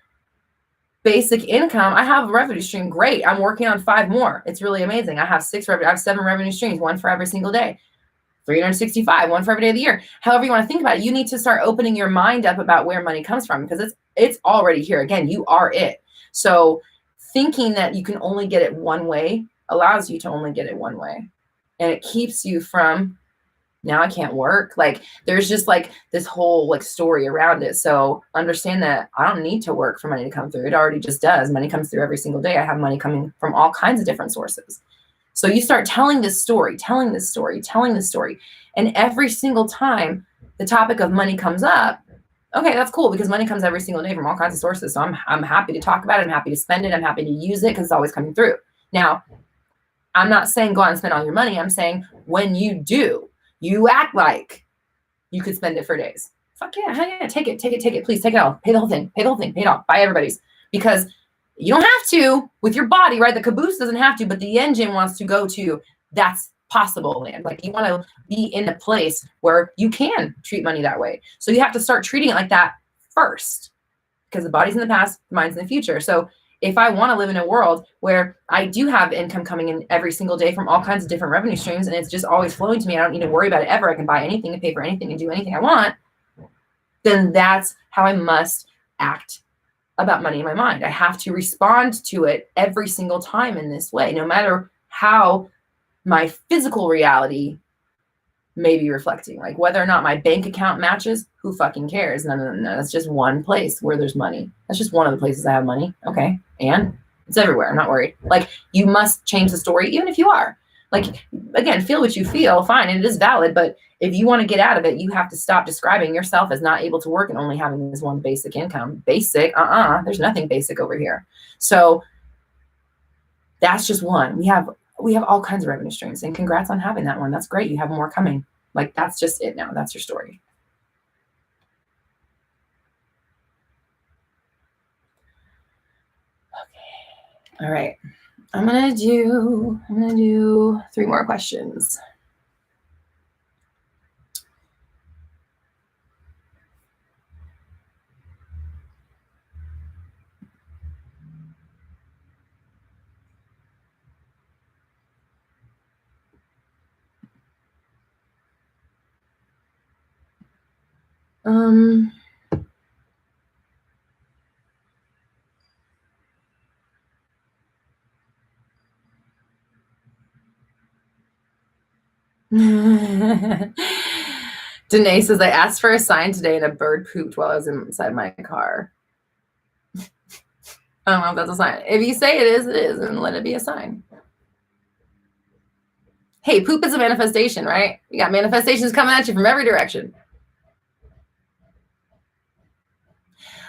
basic income, I have a revenue stream. Great. I'm working on 5 more. It's really amazing. I have 7 revenue streams, 1 for every single day. 365, 1 for every day of the year. However you want to think about it, you need to start opening your mind up about where money comes from, because it's already here. Again, you are it. So thinking that you can only get it one way allows you to only get it one way. And it keeps you from, now I can't work. Like, there's just like this whole like story around it. So understand that I don't need to work for money to come through. It already just does. Money comes through every single day. I have money coming from all kinds of different sources. So you start telling this story. And every single time the topic of money comes up, okay, that's cool, because money comes every single day from all kinds of sources. So I'm happy to talk about it. I'm happy to spend it. I'm happy to use it, because it's always coming through. Now, I'm not saying go out and spend all your money. I'm saying when you do, you act like you could spend it for days. Fuck yeah, hell yeah, take it. Please take it all. Pay the whole thing, pay it all. Buy everybody's. Because you don't have to with your body, right? The caboose doesn't have to, but the engine wants to go to that's possible land. Like, you want to be in a place where you can treat money that way. So you have to start treating it like that first, because the body's in the past, the mind's in the future. So if I want to live in a world where I do have income coming in every single day from all kinds of different revenue streams, and it's just always flowing to me, I don't need to worry about it ever. I can buy anything and pay for anything and do anything I want. Then that's how I must act about money in my mind. I have to respond to it every single time in this way, no matter how my physical reality may be reflecting. Like whether or not my bank account matches, who fucking cares? No, that's just one place where there's money. That's just one of the places I have money. Okay. And it's everywhere. I'm not worried. Like you must change the story, even if you are. Like, again, feel what you feel, fine, and it is valid, but if you want to get out of it, you have to stop describing yourself as not able to work and only having this one basic income. Basic, there's nothing basic over here. So that's just one. We have all kinds of revenue streams, and congrats on having that one. That's great. You have more coming. Like, that's just it now. That's your story. Okay. All right. I'm gonna do 3 more questions. Danae says, I asked for a sign today and a bird pooped while I was inside my car. I don't know if that's a sign. If you say it is, and let it be a sign. Hey, poop is a manifestation, right? You got manifestations coming at you from every direction.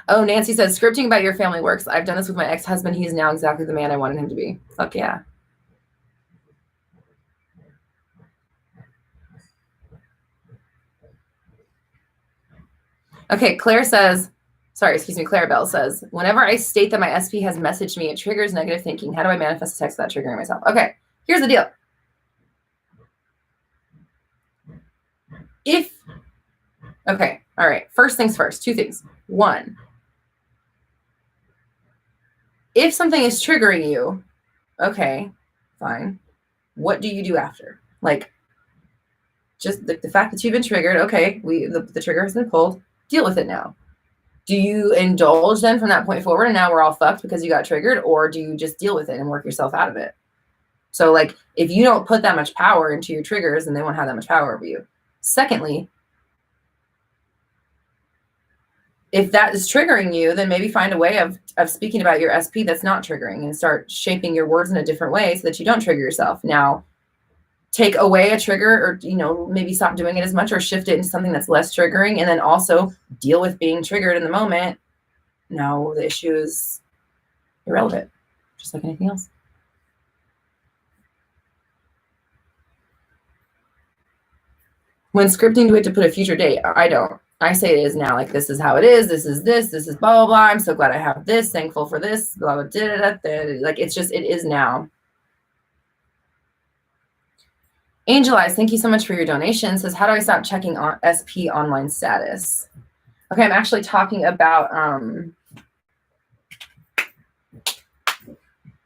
Oh, Nancy says, scripting about your family works. I've done this with my ex-husband. He's now exactly the man I wanted him to be. Fuck yeah. Okay, Claire Bell says, whenever I state that my SP has messaged me, it triggers negative thinking. How do I manifest a text without triggering myself? Okay, here's the deal. All right, first things first, 2 things. 1, if something is triggering you, okay, fine. What do you do after? Like, just the fact that you've been triggered, okay, the trigger has been pulled, deal with it now. Do you indulge then from that point forward and now we're all fucked because you got triggered, or do you just deal with it and work yourself out of it? So like, if you don't put that much power into your triggers, then they won't have that much power over you. Secondly, if that is triggering you, then maybe find a way of speaking about your SP that's not triggering and start shaping your words in a different way so that you don't trigger yourself. Now, take away a trigger, or, maybe stop doing it as much or shift it into something that's less triggering, and then also deal with being triggered in the moment. No, the issue is irrelevant, just like anything else. When scripting, do we have to put a future date? I don't. I say it is now. Like, this is how it is. This is blah, blah, blah. I'm so glad I have this. Thankful for this. Blah, blah, da, da, da. Like, it is now. Angel Eyes, thank you so much for your donation. Says, how do I stop checking on SP online status? Okay, I'm actually talking about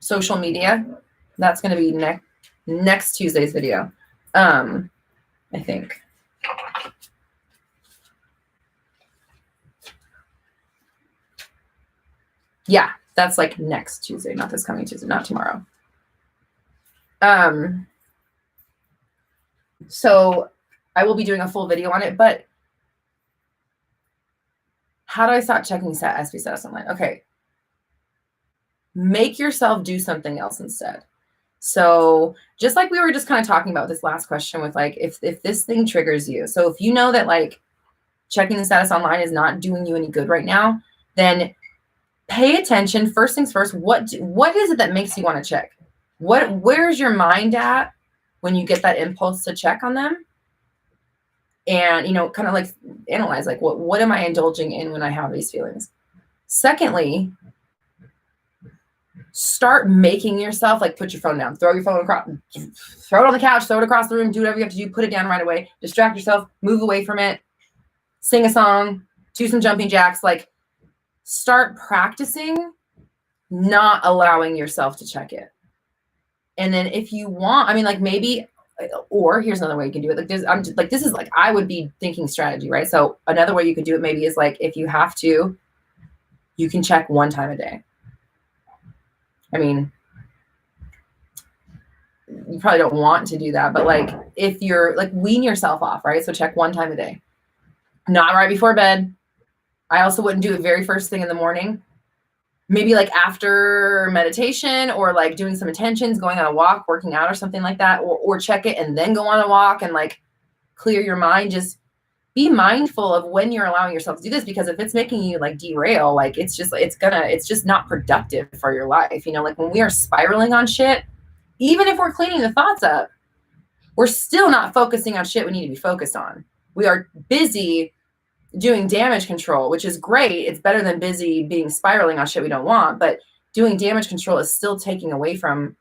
social media. That's going to be next Tuesday's video, I think. Yeah, that's like next Tuesday, not this coming Tuesday, not tomorrow. So I will be doing a full video on it, but how do I stop checking SP status online? Okay. Make yourself do something else instead. So just like we were just kind of talking about this last question with like, if this thing triggers you. So if you know that like checking the status online is not doing you any good right now, then pay attention. First things first, what is it that makes you want to check? Where's your mind at when you get that impulse to check on them? And, kind of like analyze, like, what am I indulging in when I have these feelings? Secondly, start making yourself, like, put your phone down, throw your phone across, throw it on the couch, throw it across the room, do whatever you have to do, put it down right away, distract yourself, move away from it, sing a song, do some jumping jacks, like, start practicing not allowing yourself to check it. And then if you want, maybe, or here's another way you can do it. Like this is like, I would be thinking strategy, right? So another way you could do it maybe is like, if you have to, you can check 1 time a day. you probably don't want to do that, but like if you're like wean yourself off, right? So check one time a day, not right before bed. I also wouldn't do it very first thing in the morning. Maybe like after meditation or like doing some intentions, going on a walk, working out or something like that, or check it and then go on a walk and like clear your mind. Just be mindful of when you're allowing yourself to do this, because if it's making you like derail, like it's just not productive for your life. You know, like when we are spiraling on shit, even if we're cleaning the thoughts up, we're still not focusing on shit we need to be focused on. We are busy doing damage control, which is great. It's better than busy being spiraling on shit we don't want, but doing damage control is still taking away from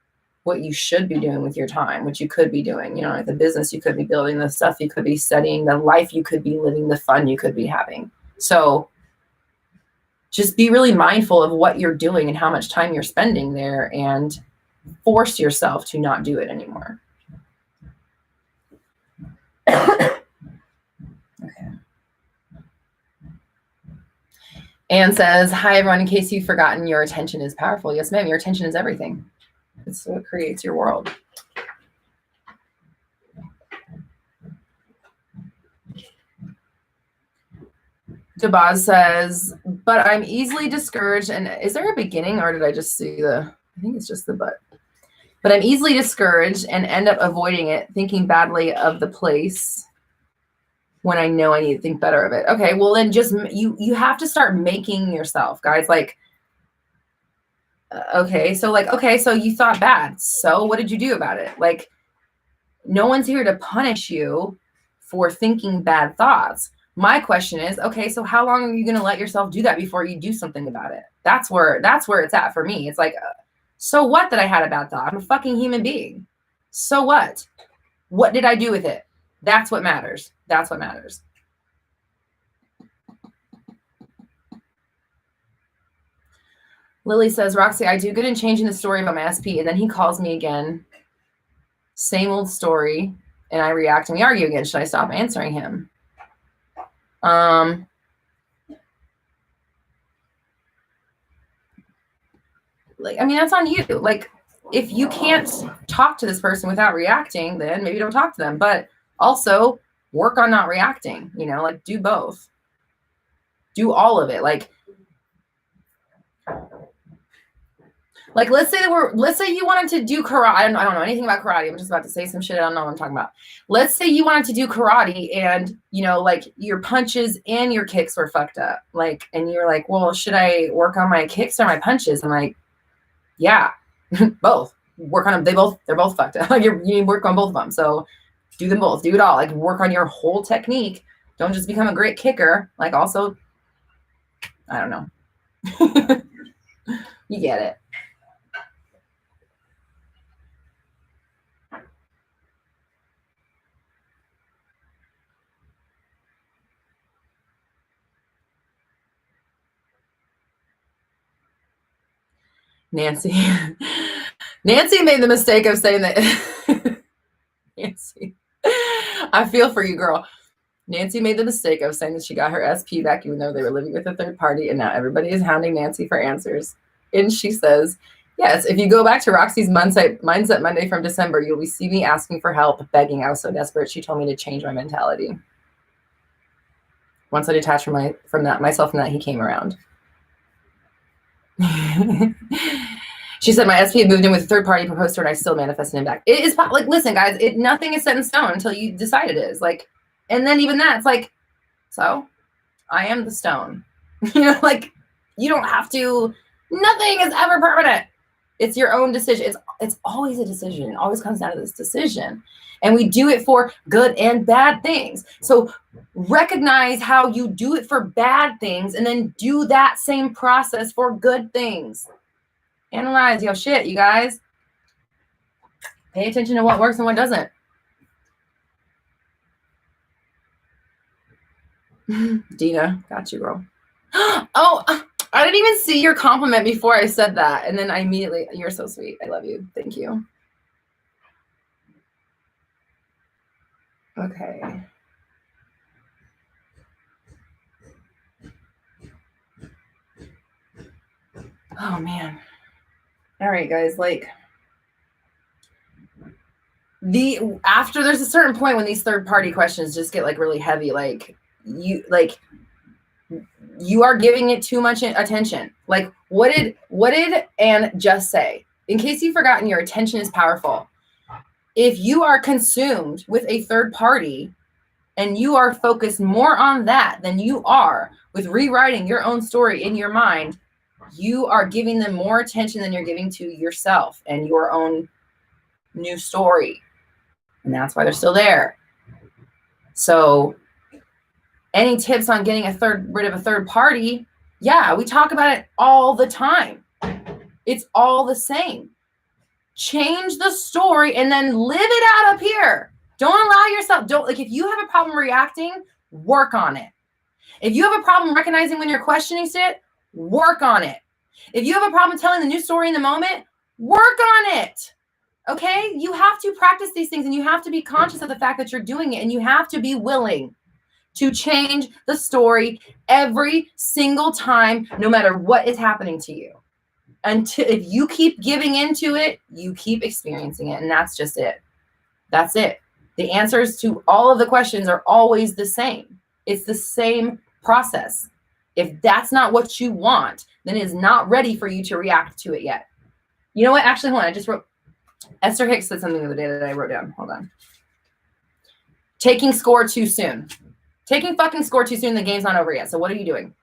what you should be doing with your time, which you could be doing, you know, like the business you could be building, the stuff you could be studying, the life you could be living, the fun you could be having. So just be really mindful of what you're doing and how much time you're spending there, and force yourself to not do it anymore. Okay. Anne says, hi, everyone. In case you've forgotten, your attention is powerful. Yes, ma'am. Your attention is everything. It's what creates your world. Dabaz says, but I'm easily discouraged. And is there a beginning, or did I just see I think it's just the but. But I'm easily discouraged and end up avoiding it, thinking badly of the place when I know I need to think better of it. Okay, well then just you have to start making yourself, guys, like, okay, so you thought bad. So what did you do about it? Like, no one's here to punish you for thinking bad thoughts. My question is, okay, so how long are you going to let yourself do that before you do something about it? That's where it's at for me. It's like, so what that I had a bad thought? I'm a fucking human being. So what? What did I do with it? That's what matters. That's what matters. Lily says, Roxy, I do good in changing the story about my SP, and then he calls me again. Same old story. And I react and we argue again. Should I stop answering him? Like, I mean, that's on you. Like, if you can't talk to this person without reacting, then maybe don't talk to them. But also work on not reacting, you know, like do both. Do all of it. Like let's say you wanted to do karate. I don't know anything about karate. I'm just about to say some shit I don't know what I'm talking about. Let's say you wanted to do karate and, you know, like your punches and your kicks were fucked up. Like, and you're like, well, should I work on my kicks or my punches? I'm like, yeah, both. Work on them. They're both fucked up. Like you need to work on both of them. So do them both. Do it all. Like work on your whole technique. Don't just become a great kicker. Like also, I don't know. You get it. Nancy made the mistake of saying that. Nancy, I feel for you, girl. Nancy made the mistake of saying that she got her SP back even though they were living with a third party, and now everybody is hounding Nancy for answers. And she says, yes, if you go back to Roxy's Mindset Monday from December, you'll see me asking for help, begging. I was so desperate. She told me to change my mentality. Once I detached myself from that, he came around. She said, my SP had moved in with a third party, proposed to her, and I still manifested him back. It is like, listen, guys, nothing is set in stone until you decide it is. Like, and then even that, it's like, so I am the stone. You know, like you don't have to, nothing is ever permanent. It's your own decision. It's always a decision. It always comes down to this decision. And we do it for good and bad things. So recognize how you do it for bad things and then do that same process for good things. Analyze your shit, you guys. Pay attention to what works and what doesn't. Dina, got you, girl. Oh, I didn't even see your compliment before I said that. And then I immediately, you're so sweet. I love you. Thank you. Okay. Oh, man. All right, guys. Like, After there's a certain point when these third party questions just get like really heavy, like you are giving it too much attention. Like what did Anne just say? In case you've forgotten, your attention is powerful. If you are consumed with a third party and you are focused more on that than you are with rewriting your own story in your mind, you are giving them more attention than you're giving to yourself and your own new story. And that's why they're still there. So any tips on getting rid of a third party? Yeah, we talk about it all the time. It's all the same. Change the story and then live it out up here. Don't allow yourself, if you have a problem reacting, work on it. If you have a problem recognizing when you're questioning shit, work on it. If you have a problem telling the new story in the moment, work on it. Okay? You have to practice these things and you have to be conscious of the fact that you're doing it, and you have to be willing to change the story every single time, no matter what is happening to you. Until if you keep giving into it, you keep experiencing it. And that's just it. That's it. The answers to all of the questions are always the same. It's the same process. If that's not what you want, then it is not ready for you to react to it yet. You know what? Actually, hold on. I just wrote, Esther Hicks said something the other day that I wrote down. Hold on. Taking score too soon. Taking fucking score too soon. The game's not over yet. So what are you doing?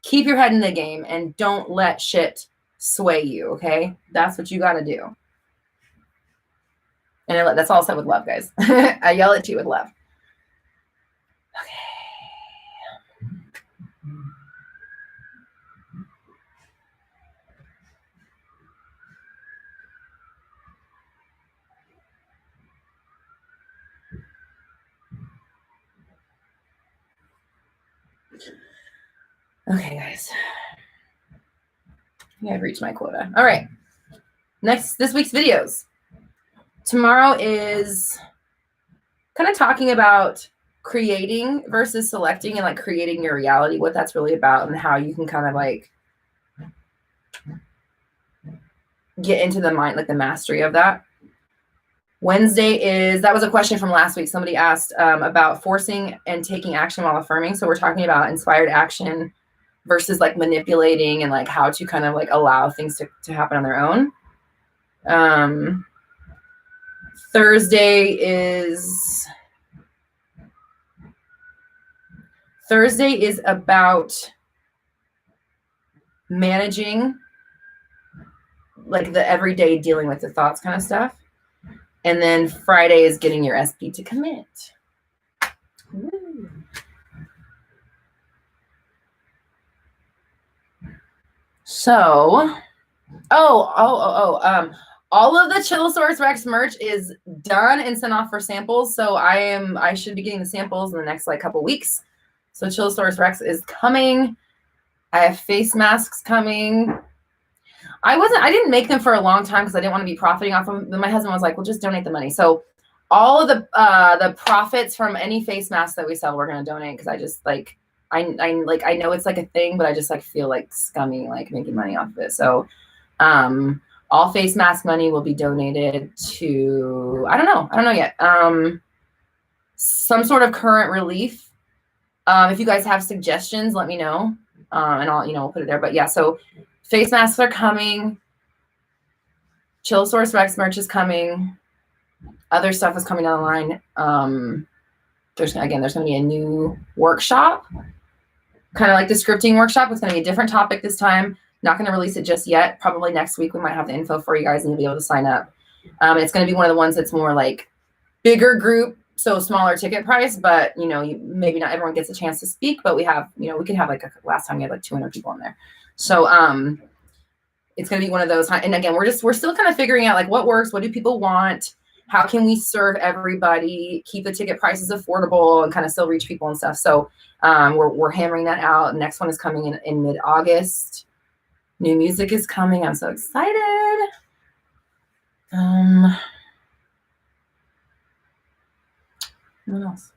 Keep your head in the game and don't let shit sway you, okay? That's what you got to do. And that's all said with love, guys. I yell at you with love. Okay, guys. I think I've reached my quota. All right. This week's videos. Tomorrow is kind of talking about creating versus selecting, and like creating your reality, what that's really about, and how you can kind of like get into the mind, like the mastery of that. Wednesday that was a question from last week. Somebody asked about forcing and taking action while affirming. So we're talking about inspired action versus like manipulating, and like how to kind of like allow things to happen on their own. Thursday is about managing like the everyday dealing with the thoughts kind of stuff. And then Friday is getting your SP to commit. Woo. So, all of the Chillosaurus Rex merch is done and sent off for samples. So I should be getting the samples in the next like couple weeks. So Chillosaurus Rex is coming. I have face masks coming. I didn't make them for a long time because I didn't want to be profiting off them. Then my husband was like, well, just donate the money. So all of the profits from any face mask that we sell, we're going to donate, because I just like, I know it's like a thing, but I just like feel like scummy, like making money off of it. So, all face mask money will be donated to, I don't know yet. Some sort of current relief. If you guys have suggestions, let me know. And we'll put it there. But yeah, so face masks are coming. Chillosaurus Rex merch is coming. Other stuff is coming down the line. There's going to be a new workshop, kind of like the scripting workshop. It's going to be a different topic this time. Not going to release it just yet. Probably next week we might have the info for you guys and you'll be able to sign up. It's going to be one of the ones that's more like bigger group, so smaller ticket price, but maybe not everyone gets a chance to speak, but we have, we can have like last time we had like 200 people in there. So it's going to be one of those. And again, we're still kind of figuring out like what works, what do people want, how can we serve everybody, keep the ticket prices affordable, and kind of still reach people and stuff. So we're hammering that out. The next one is coming in mid-August. New music is coming. I'm so excited. What else?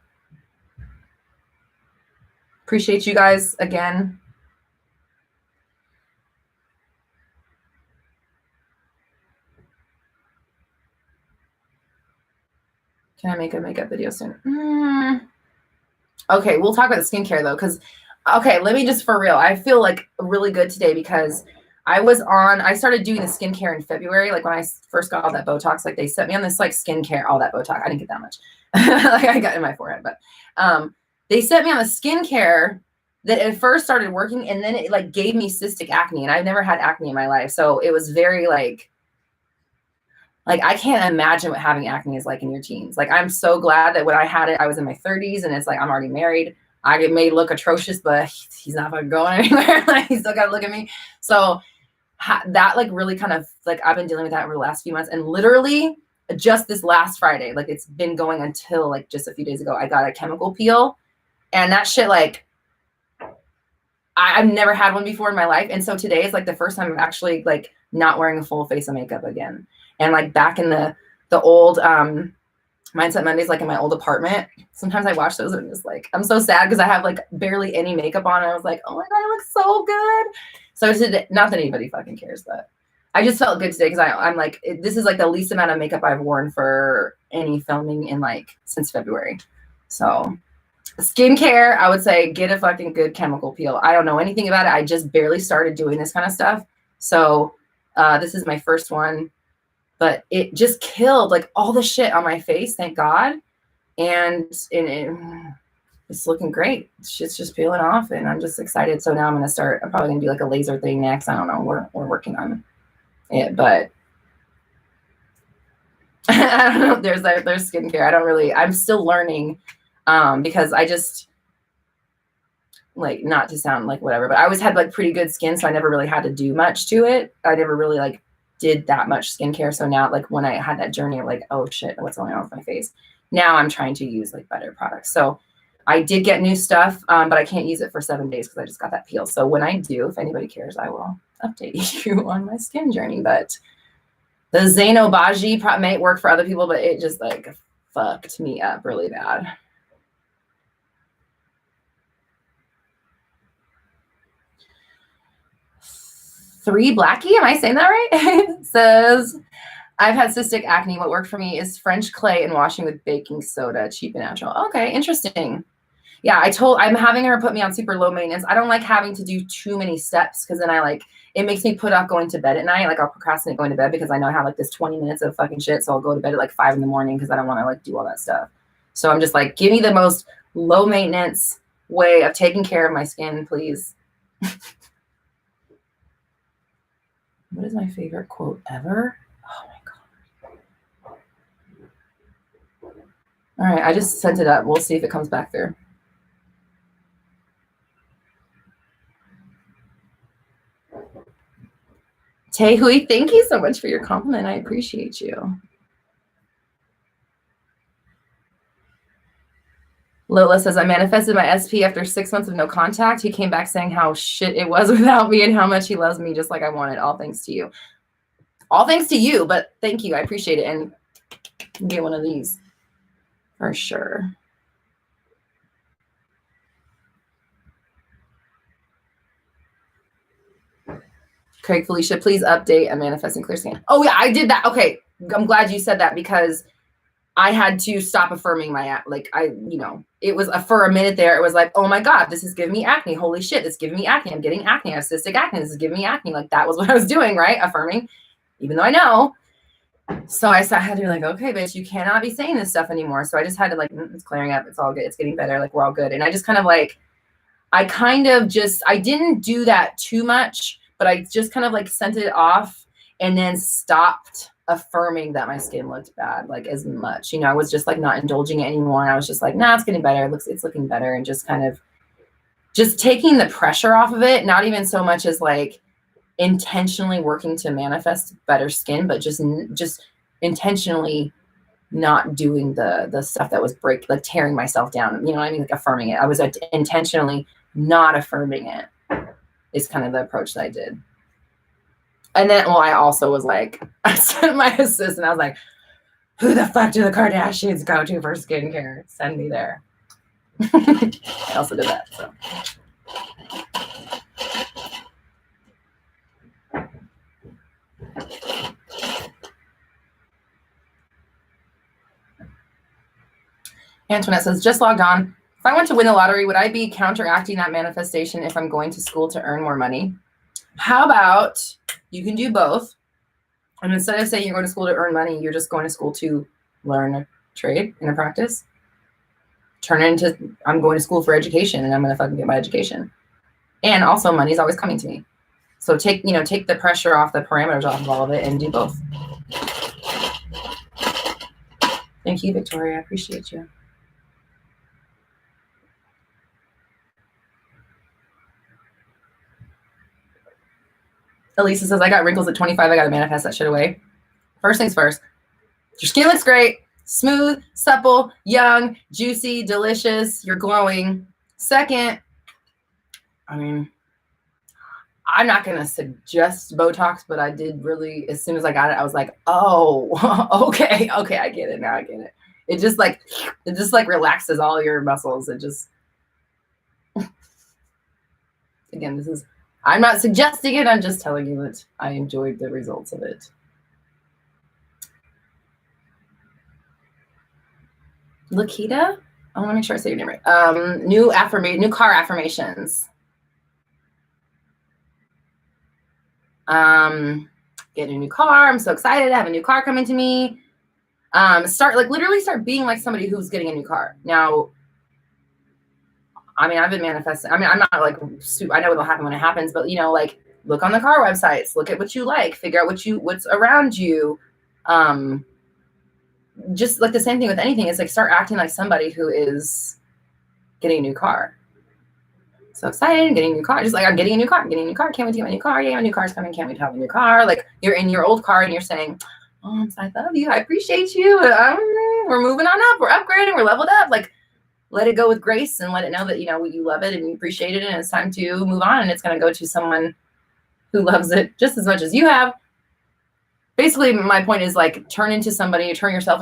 Appreciate you guys again. Can I make a makeup video soon? Okay, we'll talk about the skincare though, because okay, let me just for real. I feel like really good today because I started doing the skincare in February. Like when I first got all that Botox, like they set me on this like skincare, all that Botox. I didn't get that much. Like I got in my forehead, but they set me on the skincare that at first started working and then it like gave me cystic acne, and I've never had acne in my life. So it was very like I can't imagine what having acne is like in your teens. Like I'm so glad that when I had it, I was in my 30s, and it's like I'm already married. I may look atrocious, but he's not fucking going anywhere. Like he's still got to look at me. So that like really kind of like I've been dealing with that over the last few months, and literally just this last Friday, like it's been going until like just a few days ago, I got a chemical peel, and that shit like I've never had one before in my life. And so today is like the first time I'm actually like not wearing a full face of makeup again. And like back in the old Mindset Mondays, like in my old apartment, sometimes I watch those and I'm just like, I'm so sad because I have like barely any makeup on. And I was like, oh my God, I look so good. So today, not that anybody fucking cares, but I just felt good today because I'm like, this is like the least amount of makeup I've worn for any filming in like since February. So skincare, I would say get a fucking good chemical peel. I don't know anything about it. I just barely started doing this kind of stuff. So this is my first one, but it just killed like all the shit on my face, thank God. And it's looking great. Shit's just peeling off and I'm just excited. So now I'm probably gonna do like a laser thing next. I don't know. We're working on it, but I don't know. There's skincare. I'm still learning because I just like, not to sound like whatever, but I always had like pretty good skin. So I never really had to do much to it. I never really like did that much skincare. So now like when I had that journey of like, oh shit, what's going on with my face? Now I'm trying to use like better products. So I did get new stuff, but I can't use it for 7 days because I just got that peel. So when I do, if anybody cares, I will update you on my skin journey. But the Xenobaji may work for other people, but it just like fucked me up really bad. Three Blackie, am I saying that right? Says, I've had cystic acne. What worked for me is French clay and washing with baking soda, cheap and natural. Okay, interesting. Yeah, I'm having her put me on super low maintenance. I don't like having to do too many steps because then it makes me put off going to bed at night. Like I'll procrastinate going to bed because I know I have like this 20 minutes of fucking shit. So I'll go to bed at like 5 a.m. because I don't want to like do all that stuff. So I'm just like, give me the most low maintenance way of taking care of my skin, please. What is my favorite quote ever? Oh my God. All right, I just sent it up. We'll see if it comes back through. Tehui, thank you so much for your compliment. I appreciate you. Lola says, I manifested my SP after 6 months of no contact. He came back saying how shit it was without me and how much he loves me just like I wanted. All thanks to you. All thanks to you, but thank you. I appreciate it. And get one of these for sure. Craig Felicia, please update a manifesting clear skin. Oh yeah, I did that. Okay. I'm glad you said that because I had to stop affirming my, like, it was for a minute there. It was like, oh my God, this is giving me acne. Holy shit, this is giving me acne. I'm getting acne. I have cystic acne. This is giving me acne. Like that was what I was doing, right? Affirming, even though I know. So I had to be like, okay, bitch, you cannot be saying this stuff anymore. So I just had to like, it's clearing up. It's all good. It's getting better. Like we're all good. And I just kind of like, I didn't do that too much, but I just kind of like sent it off and then stopped affirming that my skin looked bad, like as much, I was just like not indulging it anymore. And I was just like, nah, it's getting better. It's looking better. And just kind of just taking the pressure off of it. Not even so much as like intentionally working to manifest better skin, but just intentionally not doing the stuff that was like tearing myself down. You know what I mean? Like affirming it. I was intentionally not affirming it is kind of the approach that I did. And then, I also was like, I sent my assistant, I was like, who the fuck do the Kardashians go to for skincare? Send me there. I also did that, so. Antoinette says, just logged on. If I went to win the lottery, would I be counteracting that manifestation if I'm going to school to earn more money? How about you can do both? And instead of saying you're going to school to earn money, you're just going to school to learn a trade and a practice. Turn it into, I'm going to school for education and I'm going to fucking get my education. And also money's always coming to me. So take the pressure off, the parameters off of all of it and do both. Thank you, Victoria. I appreciate you. Elisa says, I got wrinkles at 25. I got to manifest that shit away. First things first, your skin looks great. Smooth, supple, young, juicy, delicious. You're glowing. Second, I mean, I'm not going to suggest Botox, but I did really, as soon as I got it, I was like, oh, okay, I get it. Now I get it. It just like relaxes all your muscles. It just, again, I'm not suggesting it. I'm just telling you that I enjoyed the results of it. Lakita, I want to make sure I say your name right. New car affirmations. Get a new car. I'm so excited. I have a new car coming to me. Literally start being like somebody who's getting a new car. Now, I mean, I've been manifesting. I mean, I'm not like, I know it'll happen when it happens, but like look on the car websites, look at what you like, figure out what's around you. Just like the same thing with anything. It's like start acting like somebody who is getting a new car. So excited, getting a new car. Just like I'm getting a new car. Can't wait to get my new car. Yeah, my new car's coming. Can't wait to have a new car. Like you're in your old car and you're saying, oh, I love you. I appreciate you. We're moving on up. We're upgrading. We're leveled up. Like let it go with grace and let it know that, you love it and you appreciate it. And it's time to move on. And it's going to go to someone who loves it just as much as you have. Basically, my point is like turn yourself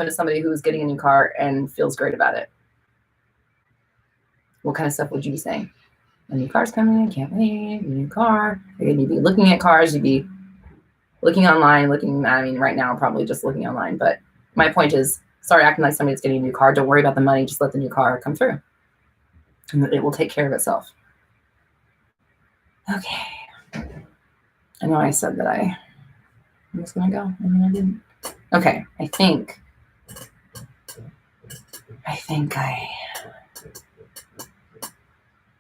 into somebody who's getting a new car and feels great about it. What kind of stuff would you be saying? A new car's coming, can't wait, a new car. Again, you'd be looking at cars, you'd be looking online, right now, probably just looking online. But my point is start acting like somebody that's getting a new car. Don't worry about the money, just let the new car come through. And it will take care of itself. Okay. I know I said that I was going to go, and then I didn't. Okay, I think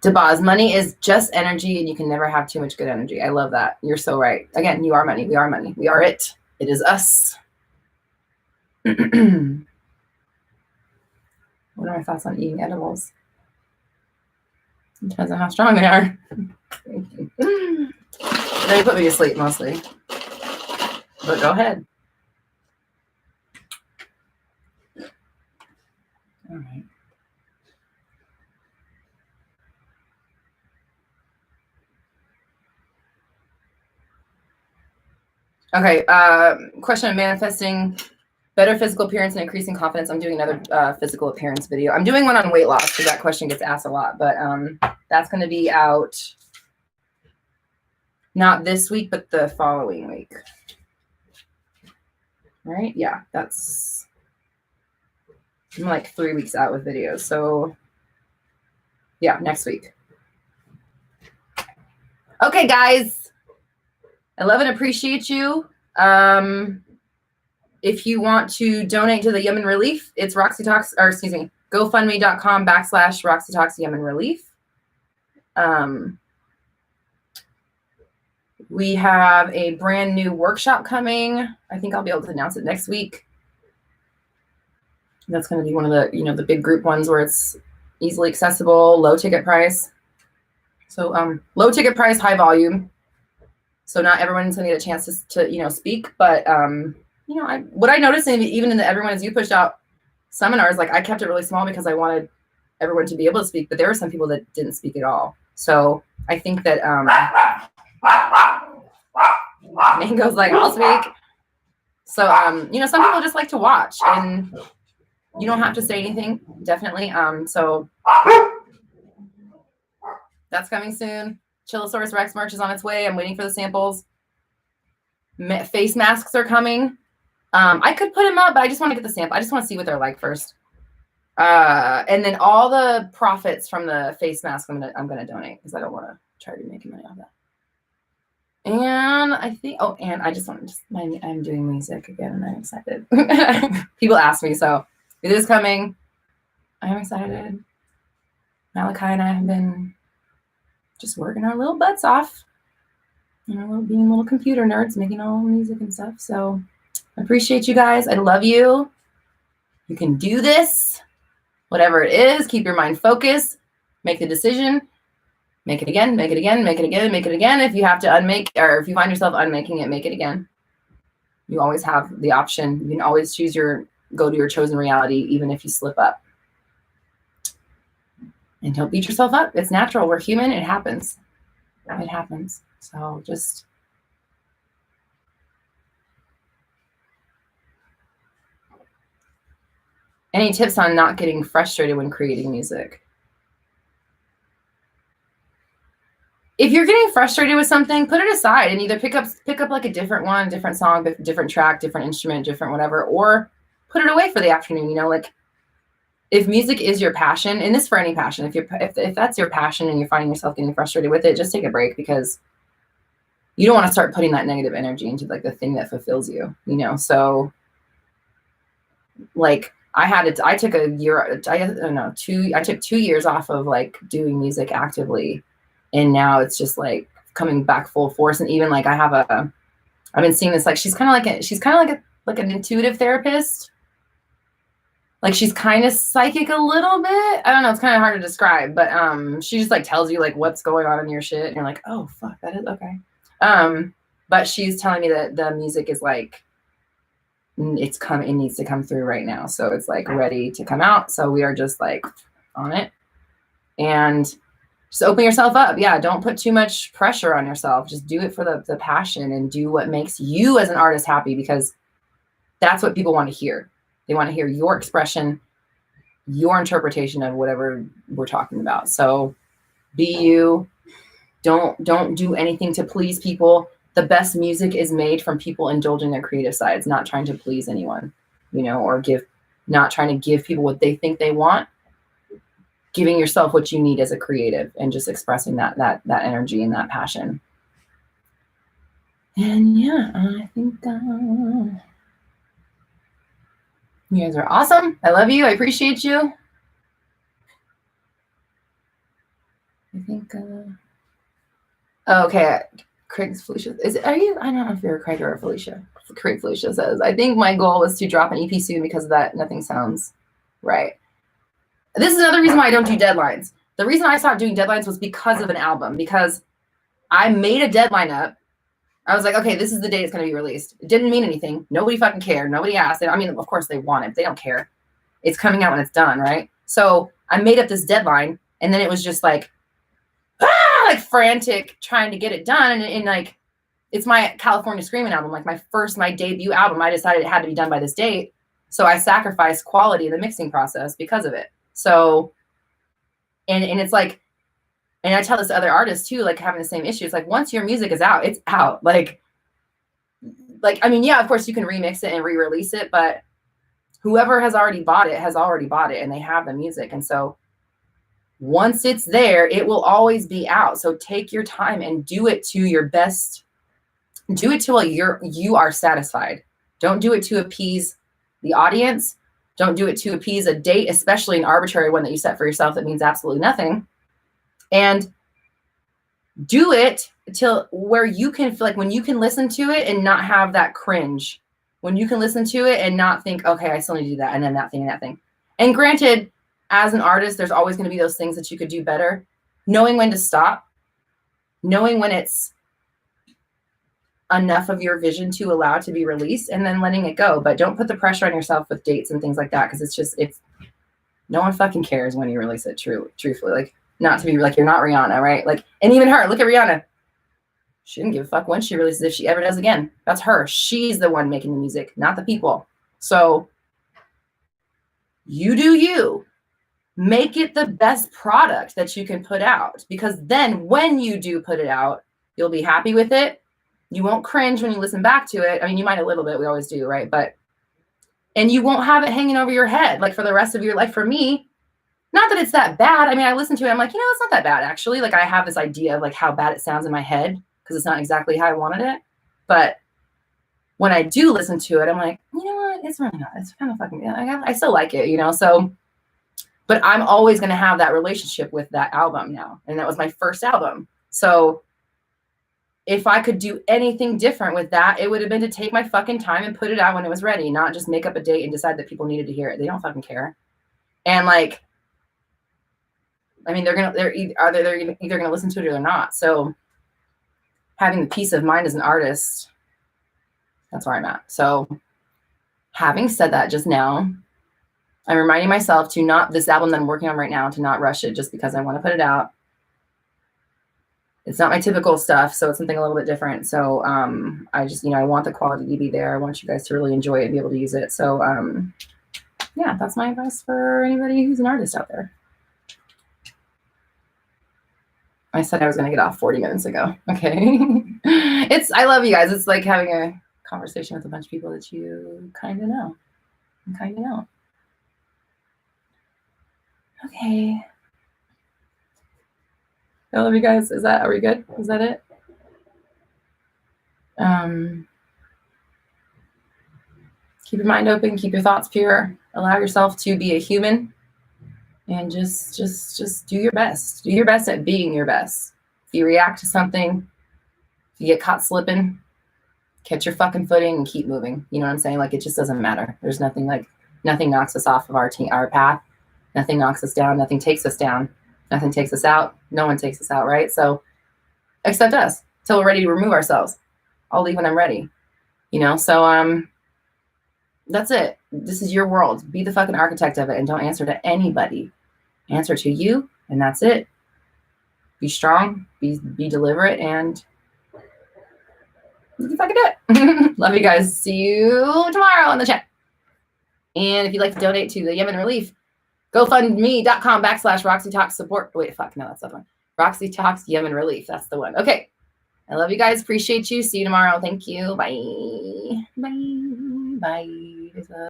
Dabaz, money is just energy, and you can never have too much good energy. I love that. You're so right. Again, you are money. We are money. We are it. It is us. What are my thoughts on eating edibles? It depends on how strong they are. They put me to sleep mostly. But go ahead. All right. Okay. Question of manifesting better physical appearance and increasing confidence. I'm doing another physical appearance video. I'm doing one on weight loss because that question gets asked a lot. But that's going to be out not this week, but the following week. Right? Yeah, I'm like 3 weeks out with videos. So yeah, next week. Okay, guys. I love and appreciate you. If you want to donate to the Yemen Relief, it's GoFundMe.com/Roxy Talks Yemen Relief. We have a brand new workshop coming. I think I'll be able to announce it next week. That's going to be one of the, the big group ones where it's easily accessible, low ticket price. So low ticket price, high volume. So not everyone's going to get a chance to speak, but what I noticed, even in the Everyone As You pushed out seminars, like I kept it really small because I wanted everyone to be able to speak, but there were some people that didn't speak at all. So I think that Mango's like, I'll speak. So some people just like to watch, and you don't have to say anything, definitely. So that's coming soon. Chillosaurus Rex merch is on its way. I'm waiting for the samples. Face masks are coming. I could put them up, but I just want to get the sample. I just want to see what they're like first. And then all the profits from the face mask, I'm gonna donate because I don't want to try to make money off that. And I think, and I just want to I'm doing music again, and I'm excited. People ask me, so it is coming. I'm excited. Malachi and I have been just working our little butts off, being little computer nerds, making all music and stuff. So I appreciate you guys. I love you. You can do this. Whatever it is, keep your mind focused. Make the decision. Make it again, make it again, make it again, make it again. If you have to unmake, or if you find yourself unmaking it, make it again. You always have the option. You can always go to your chosen reality, even if you slip up. And don't beat yourself up. It's natural. We're human. It happens. It happens. So just any tips on not getting frustrated when creating music? If you're getting frustrated with something, put it aside and either pick up like a different one, different song, different track, different instrument, different whatever, or put it away for the afternoon. Like if music is your passion, and this for any passion, if that's your passion and you're finding yourself getting frustrated with it, just take a break, because you don't want to start putting that negative energy into like the thing that fulfills you, So like I took 2 years off of like doing music actively. And now it's just like coming back full force. And even like I've been seeing this, like she's kind of like an intuitive therapist. Like she's kind of psychic a little bit. I don't know. It's kind of hard to describe, but she just like tells you like what's going on in your shit. And you're like, oh fuck, that is okay. But she's telling me that the music is like, it needs to come through right now. So it's like ready to come out. So we are just like on it. And just open yourself up. Yeah, don't put too much pressure on yourself. Just do it for the passion and do what makes you as an artist happy, because that's what people want to hear. They want to hear your expression, your interpretation of whatever we're talking about. So be you. Don't do anything to please people. The best music is made from people indulging their creative sides, not trying to please anyone, or not trying to give people what they think they want. Giving yourself what you need as a creative and just expressing that energy and that passion. And yeah, I think you guys are awesome. I love you. I appreciate you. I think okay. Felicia, I don't know if you're a Craig or a Felicia. Craig Felicia says, I think my goal was to drop an EP soon, because of that nothing sounds right. This is another reason why I don't do deadlines. The reason I stopped doing deadlines was because of an album, because I made a deadline up. I was like, okay, this is the day it's going to be released. It didn't mean anything. Nobody fucking cared. Nobody asked. I mean, of course they want it. They don't care. It's coming out when it's done, right? So I made up this deadline, and then it was just like, like frantic trying to get it done. And like, it's my California Screaming album, like my debut album. I decided it had to be done by this date. So I sacrificed quality in the mixing process because of it. So, and it's like, and I tell this to other artists too, like having the same issues. Like once your music is out, it's out. Like, I mean, yeah, of course you can remix it and re-release it, but whoever has already bought it and they have the music. And so once it's there, it will always be out. So take your time and do it to your best. Do it till you are satisfied. Don't do it to appease the audience. Don't do it to appease a date, especially an arbitrary one that you set for yourself that means absolutely nothing. And do it till where you can feel like, when you can listen to it and not have that cringe, when you can listen to it and not think, okay, I still need to do that, and then that thing and that thing. And granted, as an artist, there's always going to be those things that you could do better. Knowing when to stop, knowing when it's enough of your vision to allow it to be released, and then letting it go. But don't put the pressure on yourself with dates and things like that, because it's no one fucking cares when you release it. Truthfully, like, not to be like, you're not Rihanna, right? Like, and even her, look at Rihanna. She didn't give a fuck when she releases, if she ever does again. That's her. She's the one making the music, not the people. So you do you. Make it the best product that you can put out, because then when you do put it out, you'll be happy with it. You won't cringe when you listen back to it. I mean, you might a little bit. We always do, right? But And you won't have it hanging over your head like for the rest of your life. For me, not that it's that bad. I mean, I listen to it. I'm like, it's not that bad, actually. Like, I have this idea of like how bad it sounds in my head because it's not exactly how I wanted it. But when I do listen to it, I'm like, you know what? It's really not. It's kind of fucking, I still like it, So, but I'm always going to have that relationship with that album now. And that was my first album. So if I could do anything different with that, it would have been to take my fucking time and put it out when it was ready, not just make up a date and decide that people needed to hear it. They don't fucking care. And like, I mean, they're either gonna listen to it or they're not. So having the peace of mind as an artist, that's where I'm at. So having said that just now, I'm reminding myself to not, this album that I'm working on right now, to not rush it just because I want to put it out. It's not my typical stuff, so it's something a little bit different. So I just, I want the quality to be there. I want you guys to really enjoy it and be able to use it. So yeah, that's my advice for anybody who's an artist out there. I said I was going to get off 40 minutes ago. Okay. I love you guys. It's like having a conversation with a bunch of people that you kind of know. Okay. I love you guys. Are we good? Is that it? Keep your mind open, keep your thoughts pure, allow yourself to be a human, and just do your best. Do your best at being your best. If you react to something, if you get caught slipping, catch your fucking footing and keep moving. You know what I'm saying? Like, it just doesn't matter. There's nothing knocks us off of our path. Nothing knocks us down. Nothing takes us down. Nothing takes us out. No one takes us out, right? So accept us till we're ready to remove ourselves. I'll leave when I'm ready. So that's it. This is your world. Be the fucking architect of it and don't answer to anybody. Answer to you, and that's it. Be strong, be deliberate, and you can fucking do it. Love you guys. See you tomorrow in the chat. And if you'd like to donate to the Yemen Relief, GoFundMe.com/Roxy Talks support. Wait, fuck, no, that's the one. Roxy Talks Yemen Relief. That's the one. Okay. I love you guys. Appreciate you. See you tomorrow. Thank you. Bye. Bye. Bye.